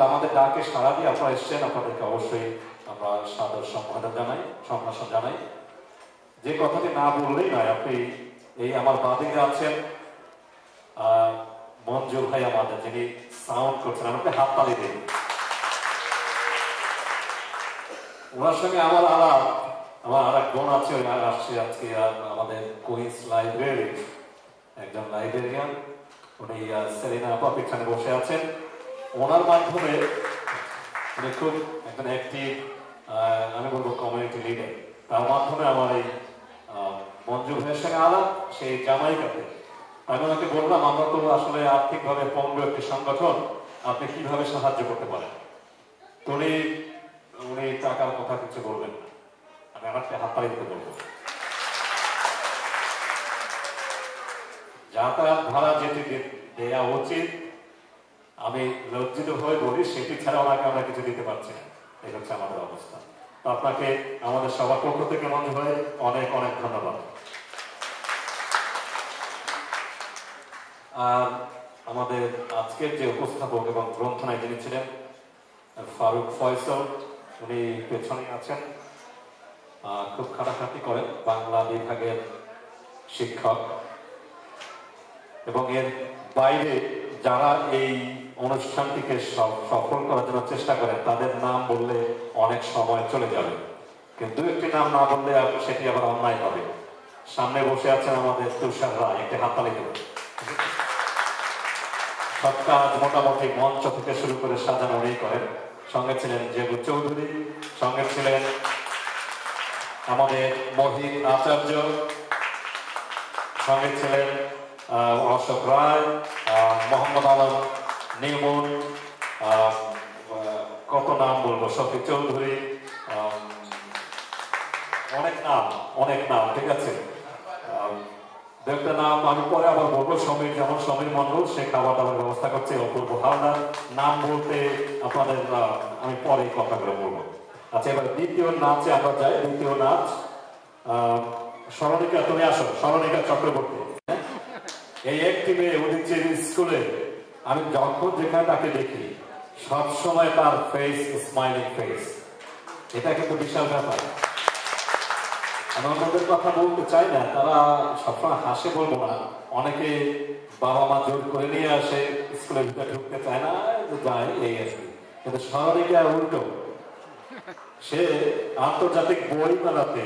আমাদের ডাকে সাড়া দিয়ে আপনারা এসছেন, আপনাদেরকে অবশ্যই আমরা সাদর সম্ভাষণ জানাই। যে কথাটি না বললেই নয়, আপনি এই আমার বাদিকে আছেন মঞ্জু ভাই আমাদের, যিনি সাউন্ড করছেন, আমাকে হাত তালি দিন। ওনার সঙ্গে আমার আলাপ, আমার আর এক বোন আছে, ওই আসছে আজকে আমাদের কুইন্স লাইব্রেরি, একজন লাইব্রেরিয়ান, উনি সেলিনা আপা পিছনে বসে আছেন। ওনার মাধ্যমে উনি খুব একজন অ্যাক্টিভ, আমি বলবো কমিউনিটি লিডার, তার মাধ্যমে আমার এই মঞ্জু ভাইয়ের সঙ্গে আলাপ সেই জামাইকাতে। আমি ওনাকে বললাম, আমরা তো আসলে আর্থিকভাবে পঙ্গু একটি সংগঠন, আপনি কিভাবে সাহায্য করতে পারেন? তো উনি টাকার কথা কিছু বলবেন না, আমি আমাকে হাততালি দিতে বলবো। যাতায়াত ভাড়া যেটি দেওয়া উচিত, আমি লজ্জিত হয়ে বলি, সেটি ছাড়া ওনাকে আমরা কিছু দিতে পারছি না। এই হচ্ছে আমাদের অবস্থা। আপনাকে আমাদের সবার পক্ষ থেকে মঞ্জু ভাই অনেক অনেক ধন্যবাদ। আর আমাদের আজকের যে উপস্থাপক এবং গ্রন্থনায় যিনি ছিলেন ফারুক ফয়সল, উনি পেছনে আছেন, খুব খাটাখাটি করেন, বাংলা বিভাগের শিক্ষক। এবং এর বাইরে যারা এই অনুষ্ঠানটিকে সফল করার জন্য চেষ্টা করেন, তাদের নাম বললে অনেক সময় চলে যাবে, কিন্তু একটি নাম না বললে সেটি আবার অন্যায় হবে। সামনে বসে আছেন আমাদের তুষার রায়, একটি হাততালি দেবেন। সব কাজ মোটামুটি মঞ্চ থেকে শুরু করে সাজানো উনি করেন। সঙ্গে ছিলেন জেবু চৌধুরী, সঙ্গে ছিলেন আমাদের মহিত আচার্য, সঙ্গে ছিলেন অশোক রায়, মোহাম্মদ আলম নিমুন, কত নাম বলবো, শফিক চৌধুরী, অনেক নাম, ঠিক আছে। একটা নাম আমি পরে আবার বলবো, সমীর, যেমন সমীর মন্ডল, সে খাবার দাবার ব্যবস্থা করছে, অপূর্ব হালদার। নাম বলতে আপনাদের আমি পরে কথাগুলো বলবো। আচ্ছা, এবার দ্বিতীয় নাচে আমরা যাই। দ্বিতীয় নাচ, স্মরণিকা, তুমি আসো, স্মরণিকা চক্রবর্তী। এই একটি মেয়ে উদিচির স্কুলে, আমি যখন যেখানে তাকে দেখি সবসময় তার ফেস স্মাইলিং ফেস, এটা কিন্তু বিশাল ব্যাপার। আমি অন্যদের কথা বলতে চাই না, তারা সবসময় হাসে বলবো না, অনেকে বাবা মা জোর করে নিয়ে আসে, স্কুলের ভিতরে ঢুকতে চায় না, যায় এই আর কি। কিন্তু স্মরণিকা উল্টো, সে আন্তর্জাতিক বই মেলাতে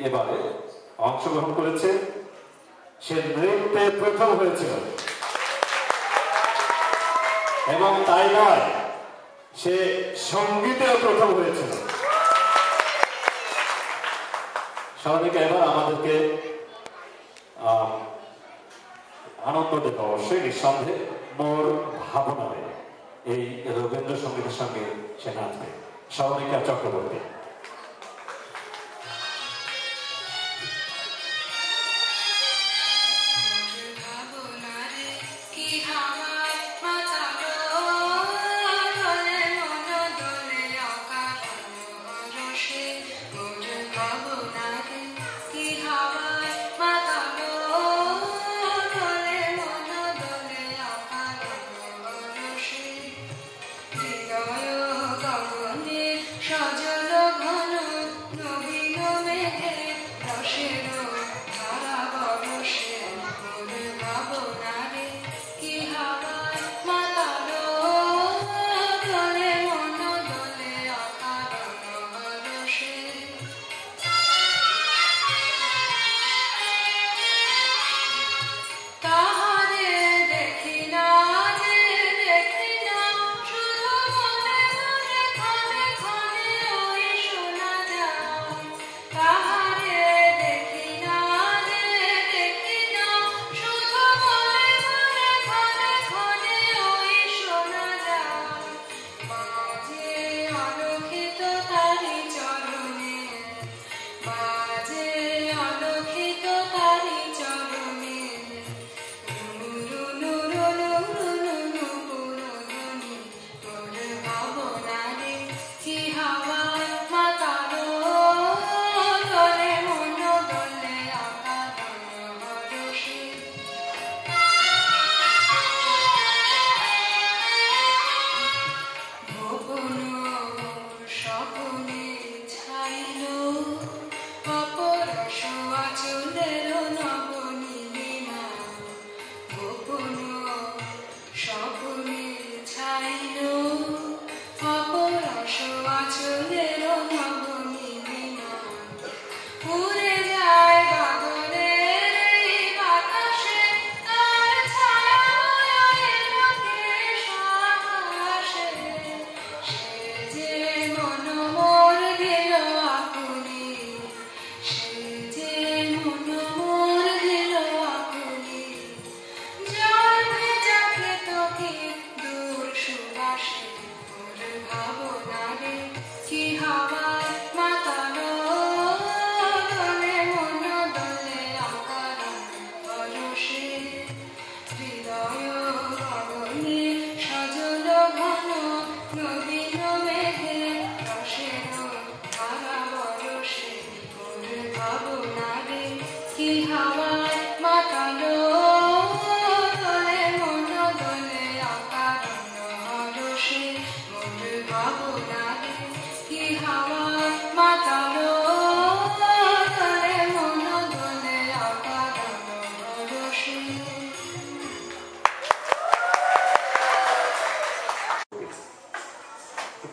এবারে অংশগ্রহণ করেছে। সে নৃত্যে প্রথম হয়েছিল, এবং তাই নয়, সে সঙ্গীতেও প্রথম হয়েছিল। স্মরণিকা এবার আমাদেরকে আনন্দ দেবে, অবশ্যই নিঃসন্দেহে, মোর ভাবনায় এই রবীন্দ্রসঙ্গীতের সঙ্গে সে নাচবে। স্মরণিকা চক্রবর্তী।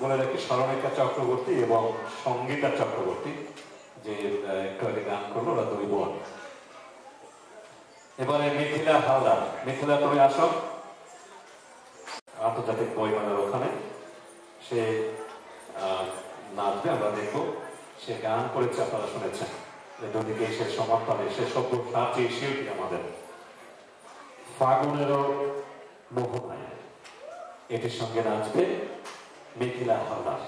বলে রাখি স্মরণিকা চক্রবর্তী এবং সঙ্গীতা চক্রবর্তী যে একটু আগে গান করলো ওরা দুই বোন। এবারে মিথিলা হালদার। মিথিলা তুমি আসো আন্তর্জাতিক বইমেলার ওখানে, সে নাচবে, আমরা দেখবো। সে গান করেছে, আপনারা শুনেছেন যে দুদিকে সে সমর্থনে সে সভ্য সাথী শিল্পী আমাদের ফাগুনেরও মোহনায়, এটির সঙ্গে নাচবে মিথিলা হালদার।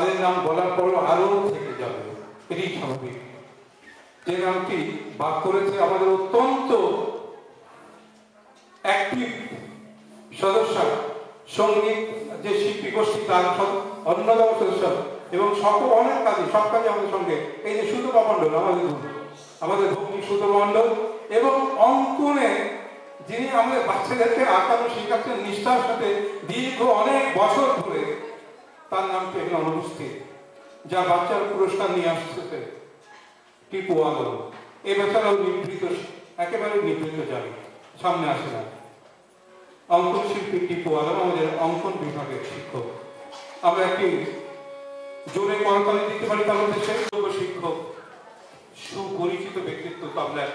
তাদের নাম বলার পর আরো থেকে যাবে, এটি স্বাভাবিক। যে নামটি বাদ করেছে আমাদের অত্যন্ত অ্যাক্টিভ সদস্য, সঙ্গীত যে শিল্পী গোষ্ঠী তার অন্যতম সদস্য, এবং সকল অনেক কাজে সব কাজে আমাদের সঙ্গে এই যে সুতপা মণ্ডল, আমাদের ভগ্নী সুতপা মণ্ডল, এবং অঙ্কনে যিনি আমাদের বাচ্চাদেরকে আঁকানো শেখাচ্ছেন নিষ্ঠার সাথে দীর্ঘ অনেক বছর ধরে, তার নামটি এখানে অনুপস্থিত, যা বাচ্চার পুরস্কার নিয়ে আসছে টিপু আলম। এ বেচারাও নিবৃত, একেবারে নিবৃত, জানি সামনে আসে না। অঙ্কন শিল্পী টিপু আলম আমাদের অঙ্কন বিভাগের শিক্ষক। আমরা একটি জোরে করতালি দিতে পারি তার উদ্দেশ্যে। শিক্ষক, সুপরিচিত ব্যক্তিত্ব, তবলার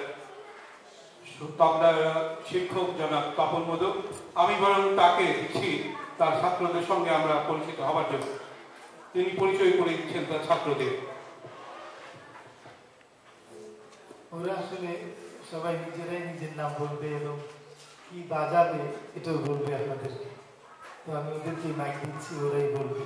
শিক্ষক জনাব তপন মোদক। আমি বরং তাকে দিচ্ছি তার ছাত্রদের সঙ্গে আমরা পরিচিত হবার জন্য। তিনি পরিচয় করে দিচ্ছেন তার ছাত্রদের। ওরা আসলে সবাই নিজেরাই নিজের নাম বলবে এবং কি বাজাবে এটাও বলবে আপনাদেরকে, তো আমি ওদেরকে মাইক দিচ্ছি, ওরাই বলবে।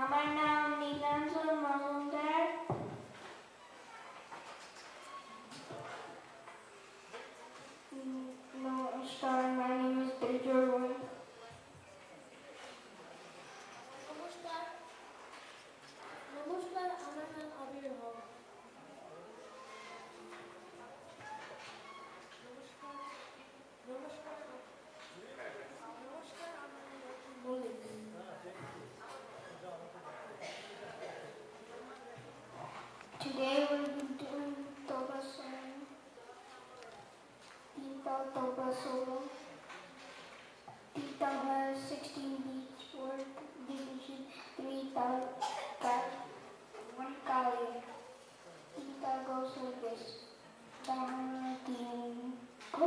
আমার নাম নীলাঞ্জন মজুমদার। নমস্কার, my name is Tejo Roy. নমস্কার, আমার নাম আবির হক। নমস্কার, আমার নাম Mallick. Today we'll be doing Toba song, Tita Toba solo. Tita has 16 beats, 4 division, 3 cal, 1 kali. Tita goes like this. Down, go.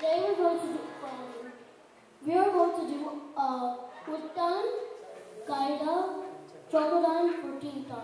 Today we are going to do Uttan, Kaida, Chokodan for Tita.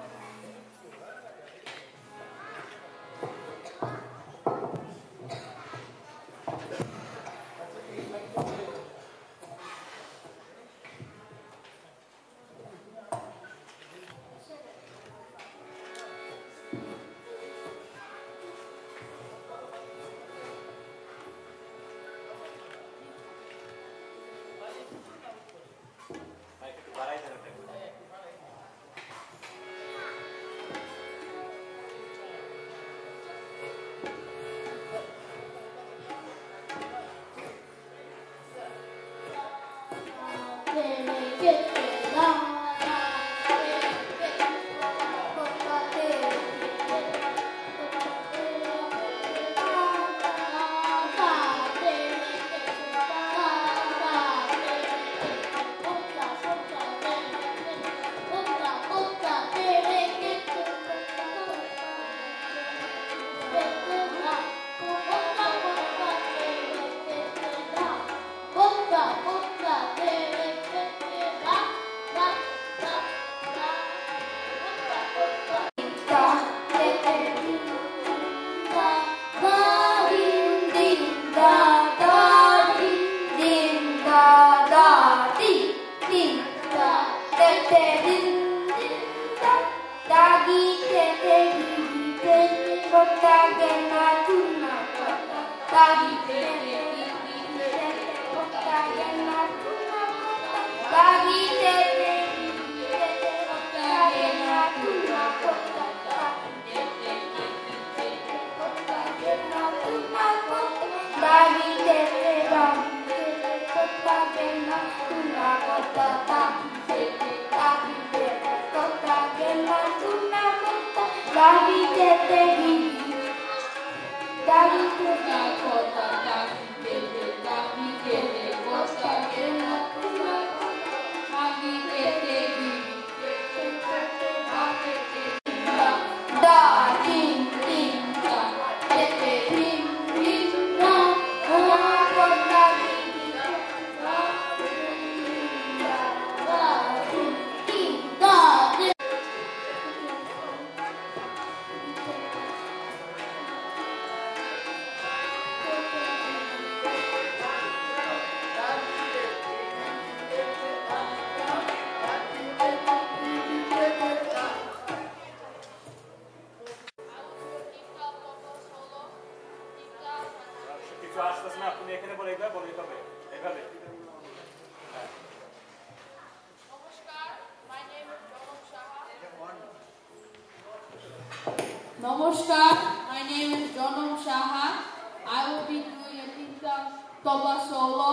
Namaskar, my name is Jonom Shaha. I will be doing a Tintal Toba solo.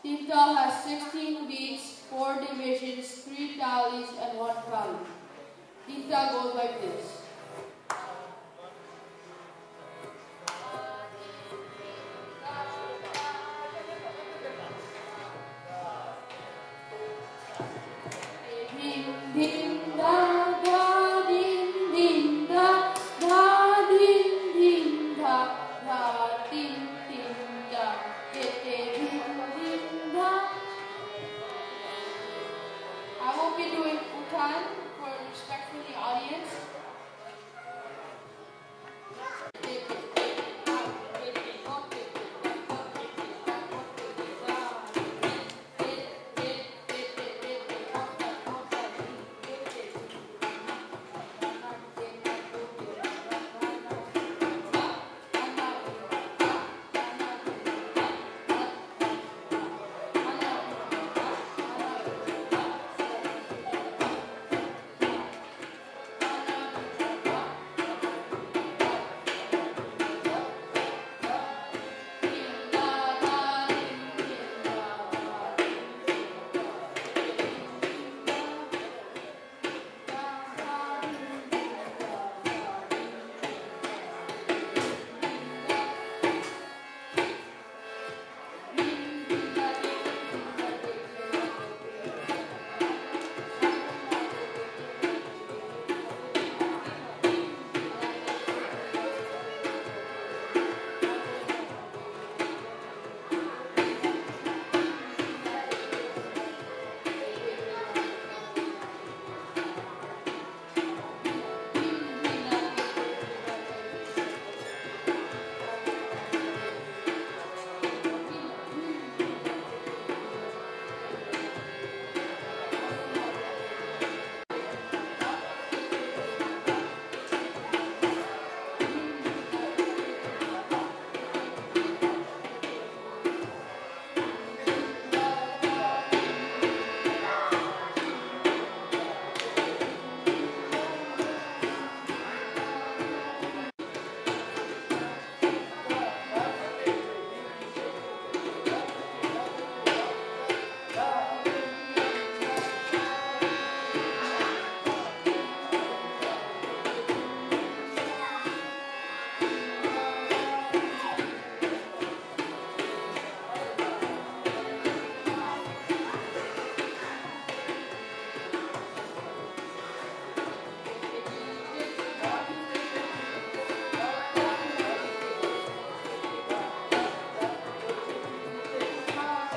Tintal has 16 beats, 4 divisions, 3 talis, and 1 kali. Tintal goes like this. I will be doing Utan for respect for the audience.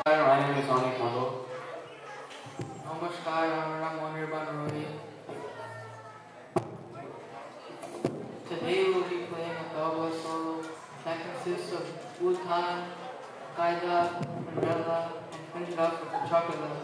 My name is Anik Mado. Namaskar, I'm Anirban Roy. Today we'll be playing a tabla solo that consists of Utan, Qaida, Mandela, and finished off with the chocolate.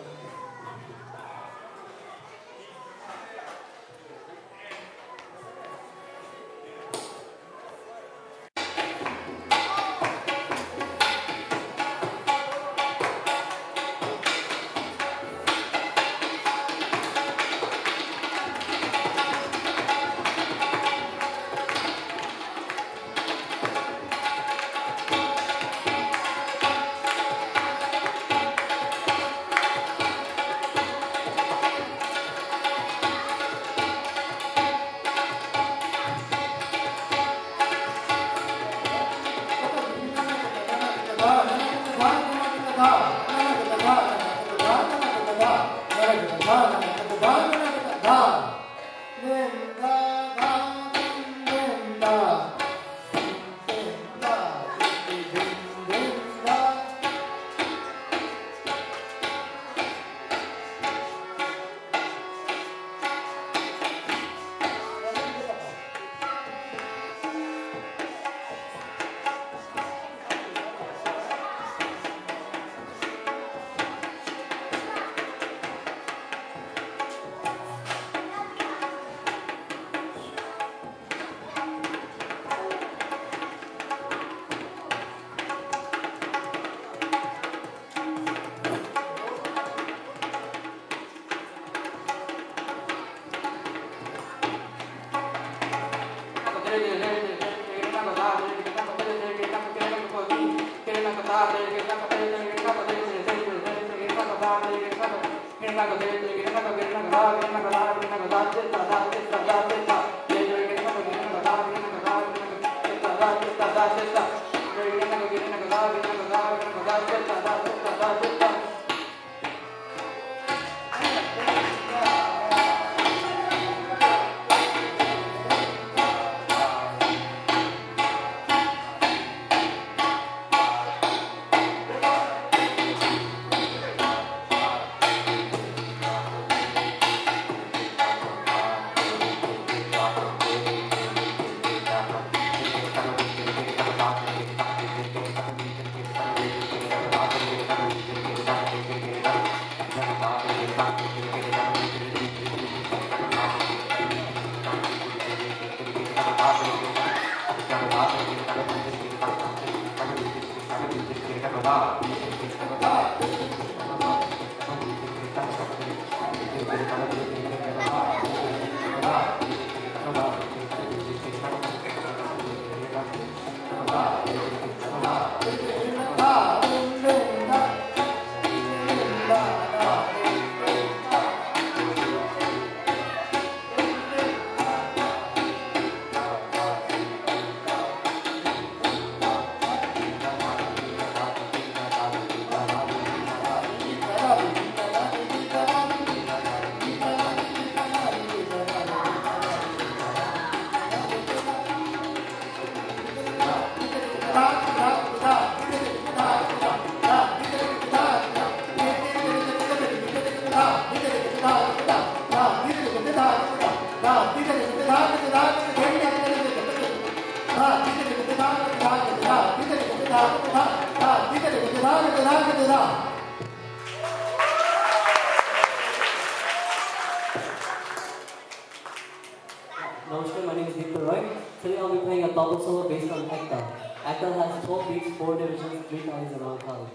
Namaskar, my name is Deepak Roy. Today I'll be playing a double solo based on Ekdal. Ekdal has 12 beats, 4 divisions, 3 talis, and 1 tali.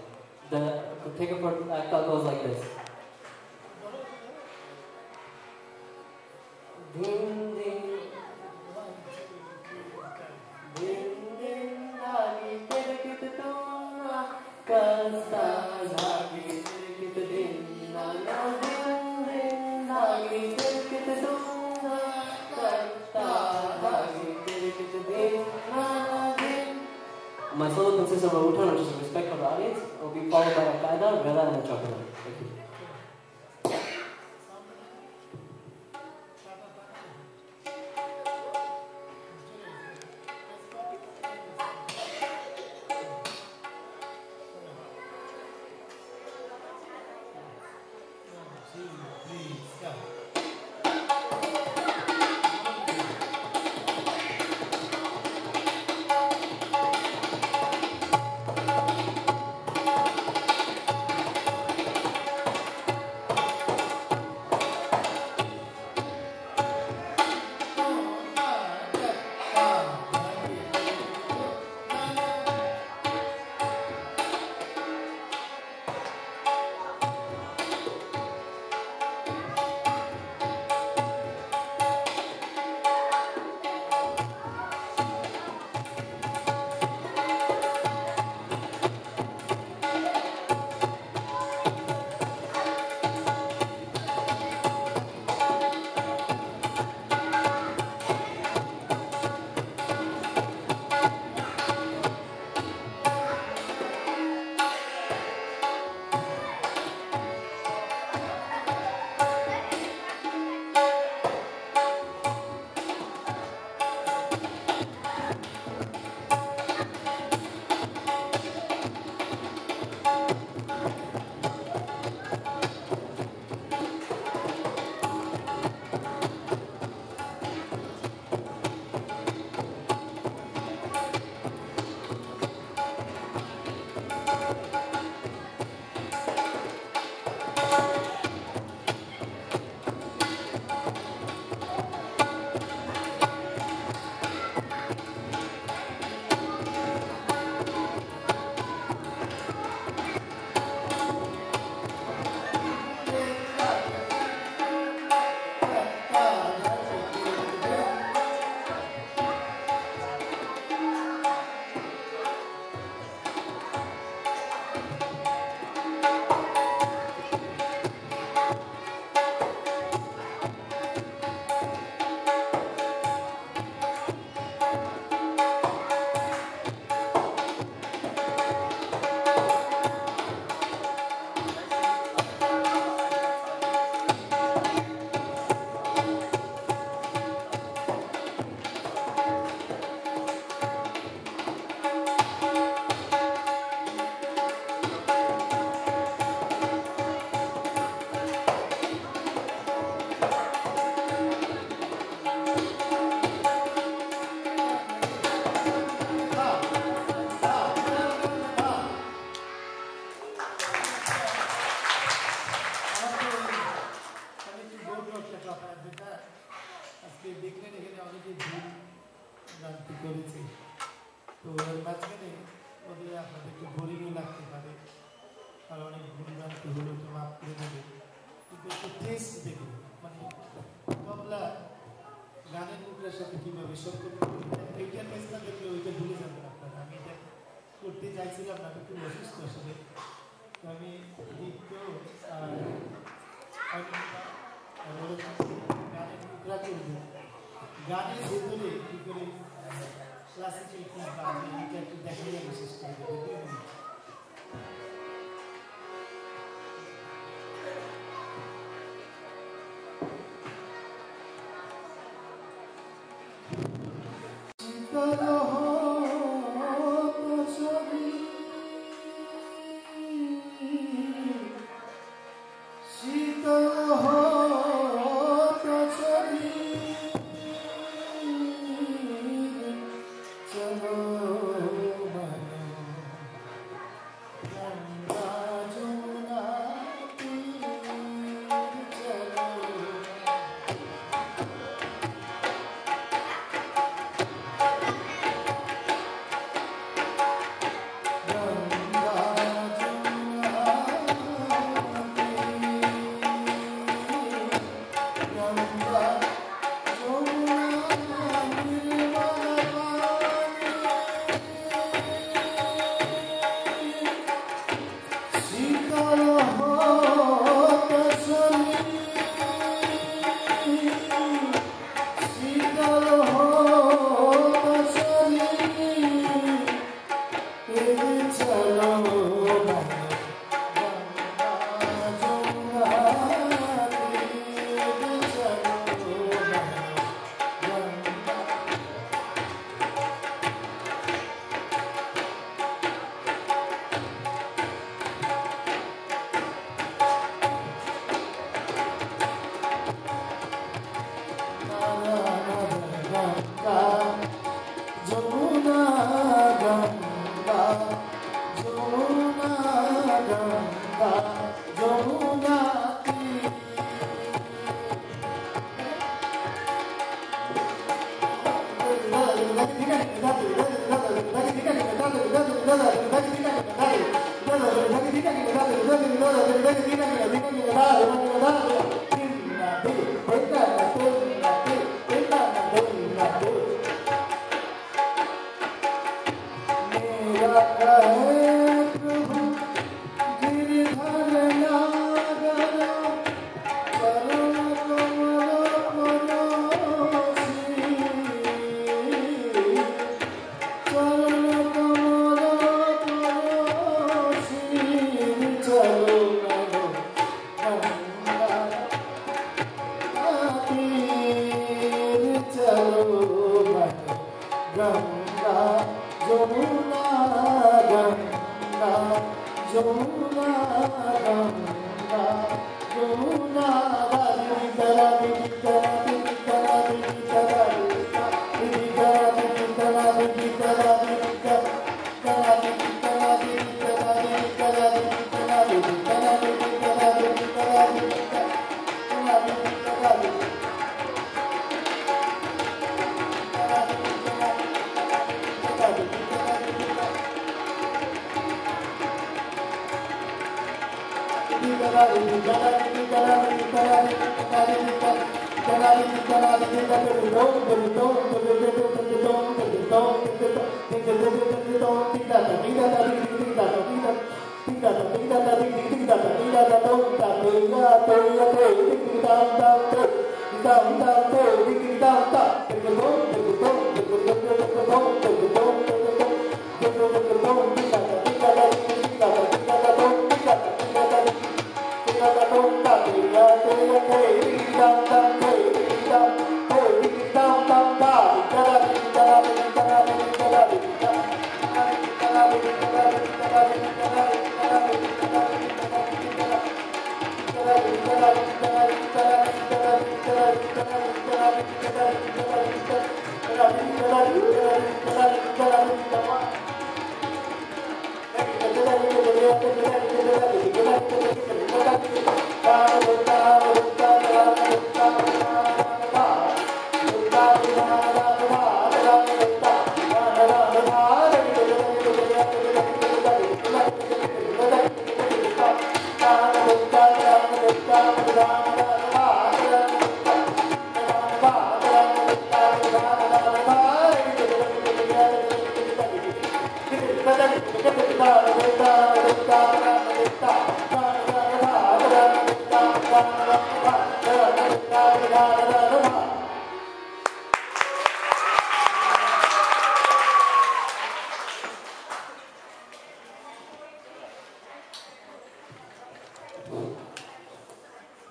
The taker for Ekdal goes like this. Din din, din din, nagi terkit tunga, kasta nagi terkit din, nana din din, nagi terkit tunga, kasta nagi terkit din, nana din. My solo consists of a Uttan, which is a respect for the audience. It will be followed by a Qaida, Rela, and a Chakra. Thank you. পরিমাণকে হলেও একটু মাফ করে দেবে, কিন্তু একটু test দেখবে, মানে তবলা গানের মুখের সাথে কীভাবে সম্পর্ক এইটা টেস্ট না দেখলে ওইটা ভুলে যাবেন আপনারা। আমি এটা করতে চাইছিলাম না, আমি খুব অসুস্থ আসলে, তো আমি দীপ্ত গানের মুখরা করবো, গানের ভেতরে কী করে ক্লাসিক্যাল কি বাজে এটা একটু দেখাই আমি শেষ করে দেবো।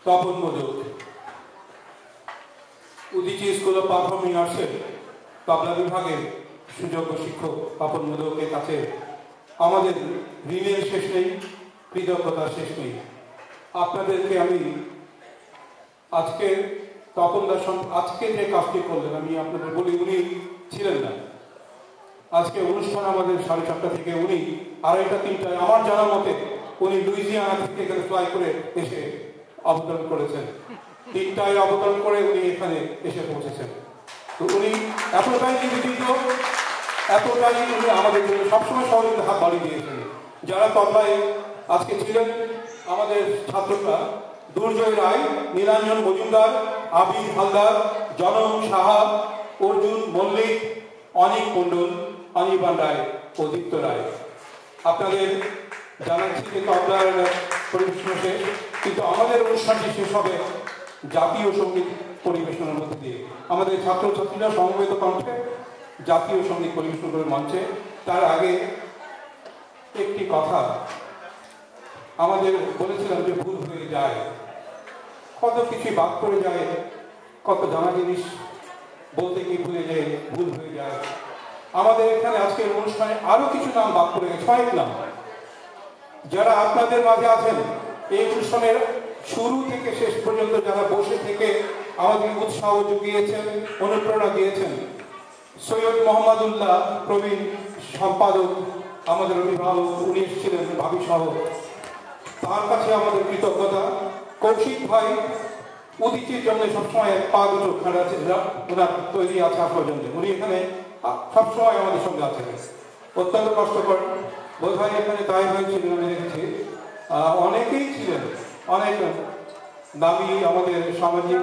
Tapan modak, Udichi school of performing আর্টসের তবলা বিভাগের সুযোগ্য শিক্ষক তপন মোদকের কাছে আমাদের ঋণের শেষ নেই, কৃতজ্ঞতার শেষ নেই। আপনাদেরকে আমি আজকে তপনদার আজকে যে কাজটি করলেন আমি আপনাদের বলি, উনি ছিলেন না আজকে অনুষ্ঠান আমাদের 4:30 থেকে, উনি 2:30-3টায় আমার জানা মতে উনি লুইজিয়ানা থেকে এখানে ফ্লাই করে এসে অবতরণ করেছেন। 3টায় অবতরণ করে উনি এখানে এসে পৌঁছেছেন। তো উনি এতটাই নিবেদিত, এতটাই উনি আমাদের জন্য সবসময় সহযোগিতা হাত বাড়িয়ে দিয়েছেন। যারা তবলায় আজকে ছিলেন আমাদের ছাত্ররা দুর্জয় রায়, নীলাঞ্জন মজুমদার, আবির হালদার, জনম সাহা, অর্জুন মল্লিক, অনিক মণ্ডল, অনির্বাণ রায়, অদিত্য রায়। আপনাদের জানাচ্ছি যে তবলার পরিবেশন শেষ, কিন্তু আমাদের অনুষ্ঠানটি শেষ হবে জাতীয় সঙ্গীত পরিবেশনের মধ্যে দিয়ে। আমাদের ছাত্রছাত্রীরা সমবেত কণ্ঠে জাতীয় সঙ্গীত পরিবেশন করে মঞ্চে। তার আগে একটি কথা আমাদের বলেছিলাম যে ভুল হয়ে যায়, কত কিছু বাদ করে যায়, কত জানা জিনিস বলতে গিয়ে ভুলে যায়, ভুল হয়ে যায়। আমাদের এখানে আজকের অনুষ্ঠানে আরো কিছু নাম বাদ করে গেছে, 6 নাম, যারা আপনাদের মাঝে আছেন এই অনুষ্ঠানের শুরু থেকে শেষ পর্যন্ত, যারা বসে থেকে আমাদের উৎসাহ জুগিয়েছেন, অনুপ্রেরণা দিয়েছেন। সৈয়দ মোহাম্মদুল্লাহ প্রবীণ সম্পাদক, আমাদের অভিভাবক, উনি এসেছিলেন ভাবি সহ, তার কাছে আমাদের কৃতজ্ঞতা। কৌশিক ভাই উদীচীর জন্য সবসময় পা দুটো খাড়া আছে, ওনার তৈরি আছে আসার জন্য, উনি এখানে সবসময় আমাদের সঙ্গে আছেন। অত্যন্ত কষ্টকর, বোধ হয় এখানে তাই হয়েছিলেন, আমি দেখেছি অনেকেই ছিলেন, অনেক দামি আমাদের সামাজিক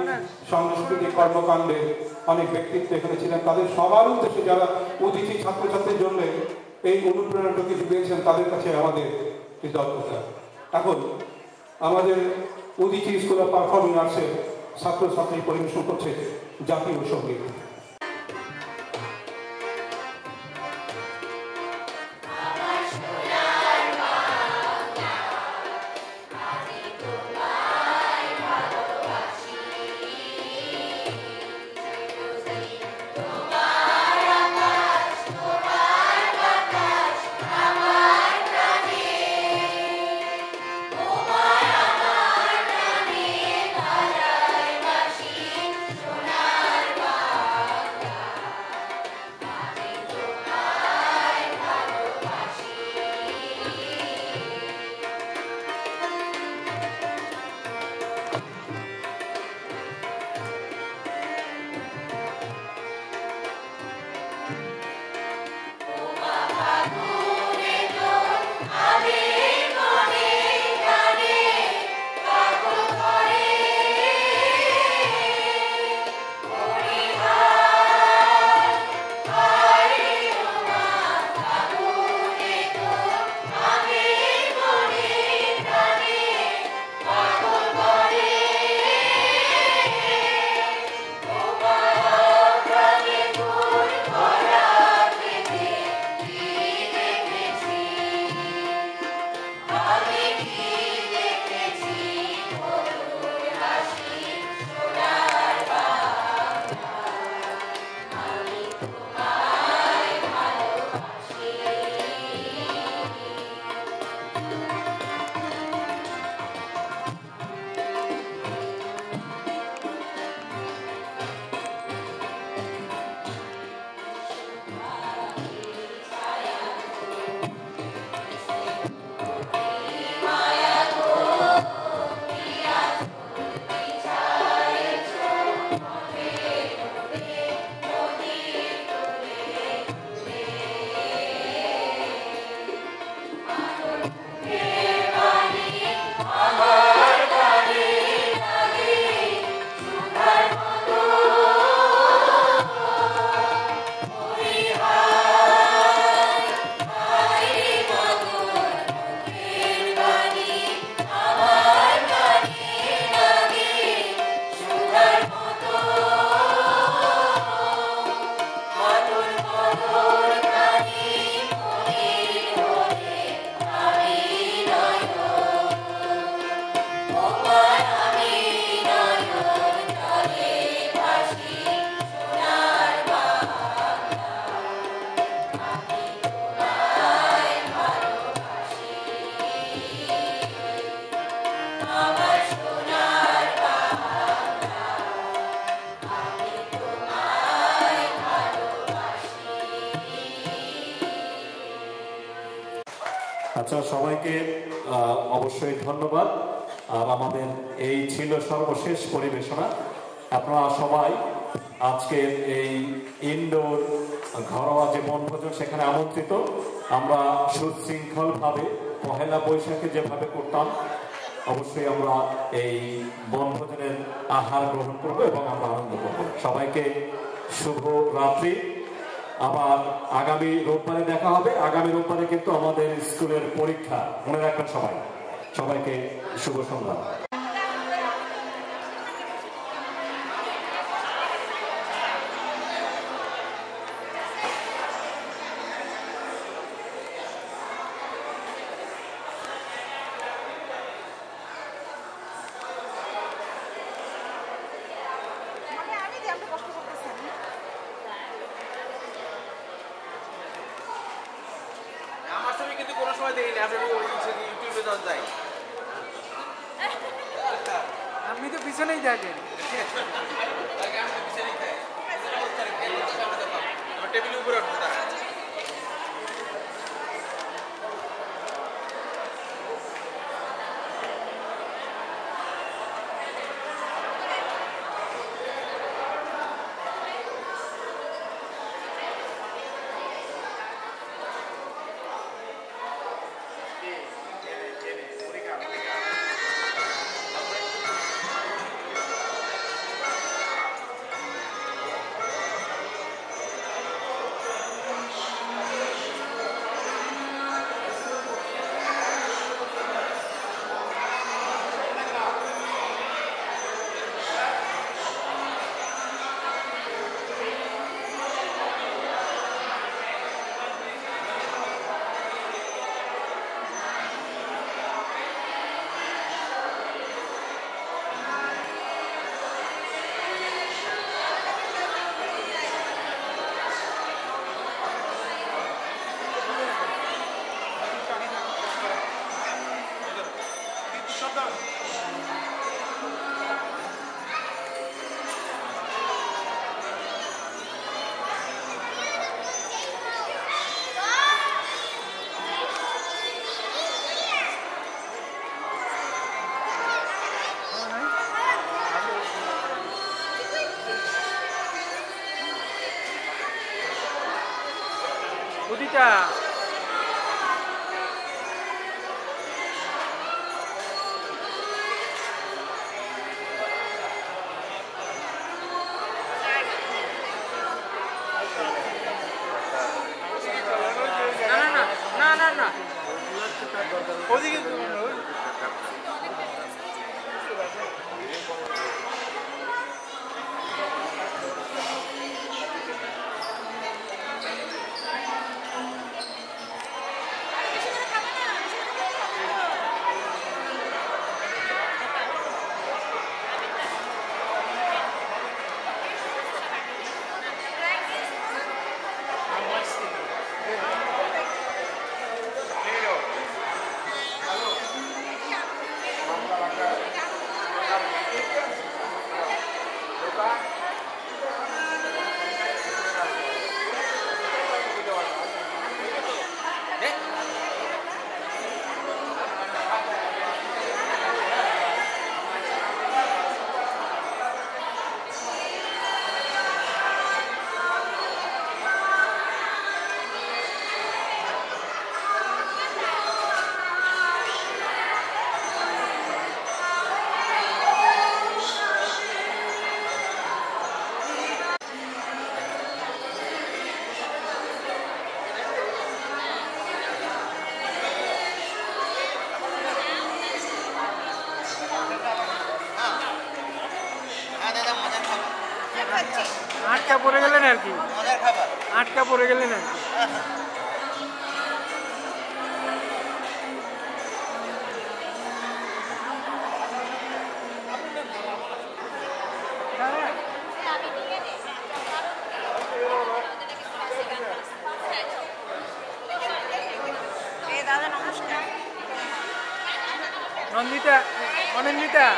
সাংস্কৃতিক কর্মকাণ্ডে অনেক ব্যক্তিত্ব এখানে ছিলেন। তাদের সবার উদ্দেশ্যে যারা উদীচী ছাত্রছাত্রীর জন্য এই অনুপ্রেরণাটা কিছু পেয়েছেন, তাদের কাছে আমাদের কৃতজ্ঞতা। এখন আমাদের উদীচী স্কুল অফ পারফর্মিং আর্টসের ছাত্রছাত্রী পরিবেশন করছে জাতীয় সঙ্গীত। সোনার আচ্ছা, সবাইকে অবশ্যই ধন্যবাদ। আর আমাদের এই ছিল সর্বশেষ পরিবেশনা। আপনারা সবাই আজকে এই ইনডোর ঘরোয়া যে বনভোজন সেখানে আমন্ত্রিত। আমরা সুশৃঙ্খলভাবে পহেলা বৈশাখে যেভাবে করতাম অবশ্যই আমরা এই বনভোজনের আহার গ্রহণ করব এবং আমরা আনন্দ করব। সবাইকে শুভ রাত্রি। আবার আগামী রোববারে দেখা হবে। আগামী রোববারে কিন্তু আমাদের স্কুলের পরীক্ষা, মনে রাখবেন সবাই। সবাইকে শুভ সন্ধ্যা। আমার ছবি কিন্তু কোনো সময় দেখিনি, আপনি ইউটিউবে যাওয়া যায়। আপনি তো পিছনেই থাকেন। আমার টেবিলের উপরে উঠতে দাঁড়ায়। উদিতা না না না ওদিকে আটকা পড়ে গেলেন আর কি, আটকা পড়ে গেলেন আর কি। দাদা নমস্কার। Nandita Anindita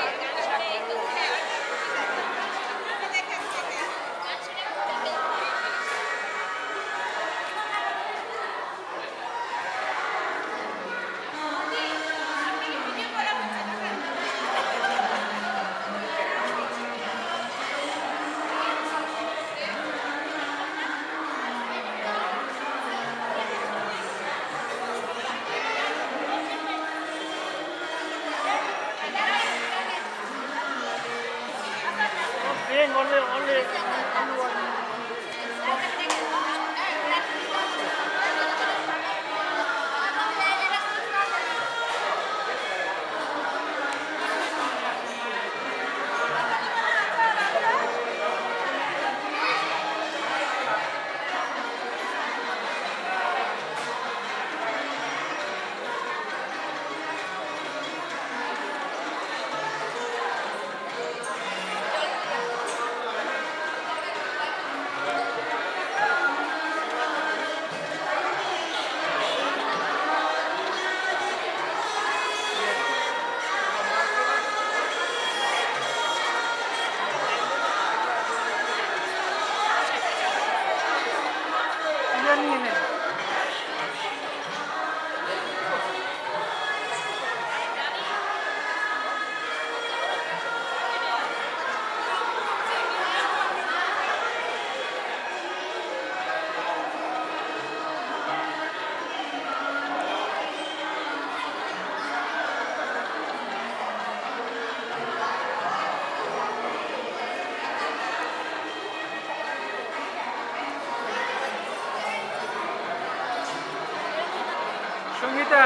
Sangeeta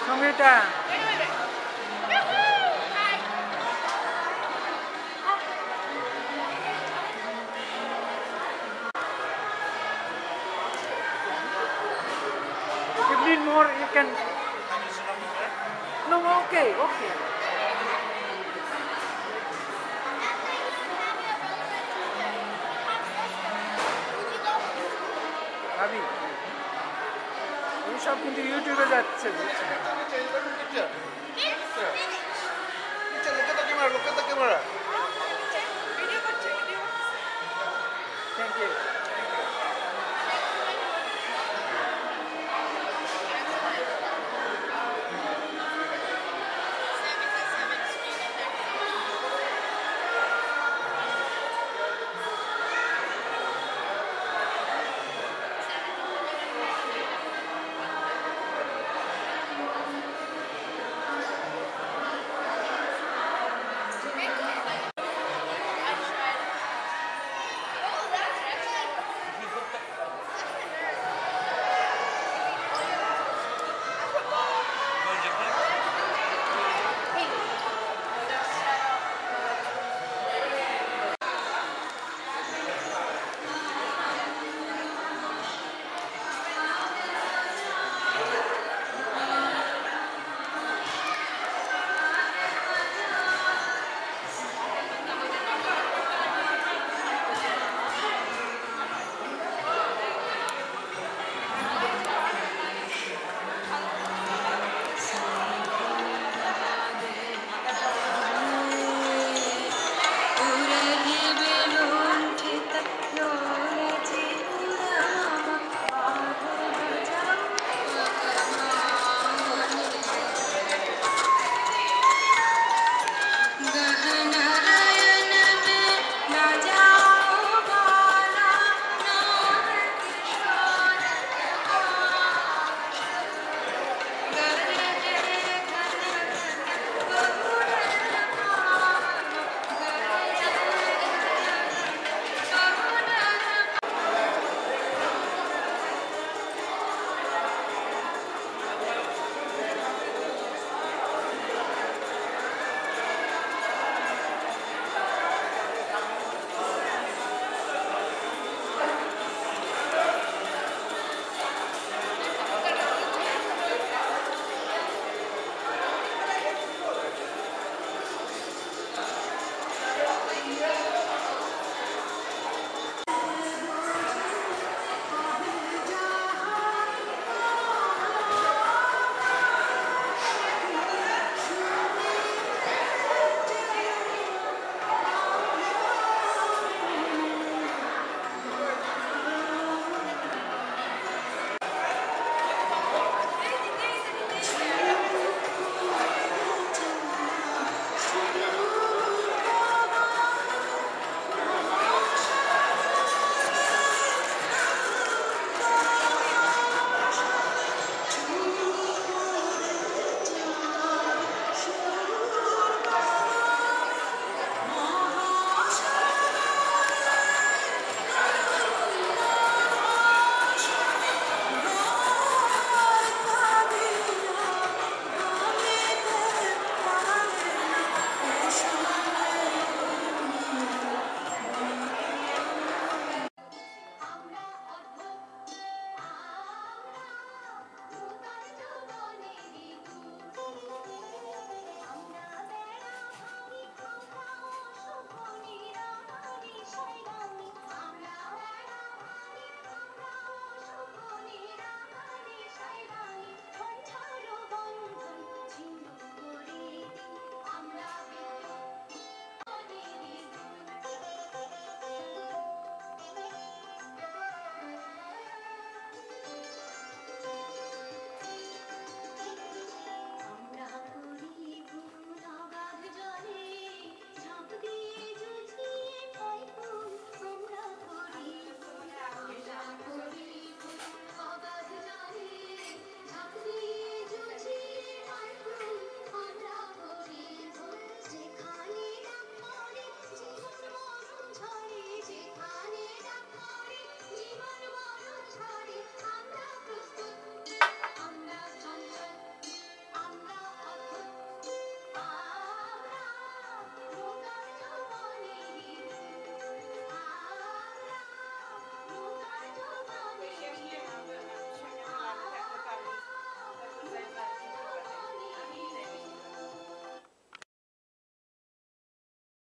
Sangeeta you need more you can no okay ভাবি সব কিন্তু ইউটিউবে যাচ্ছে Look at the camera.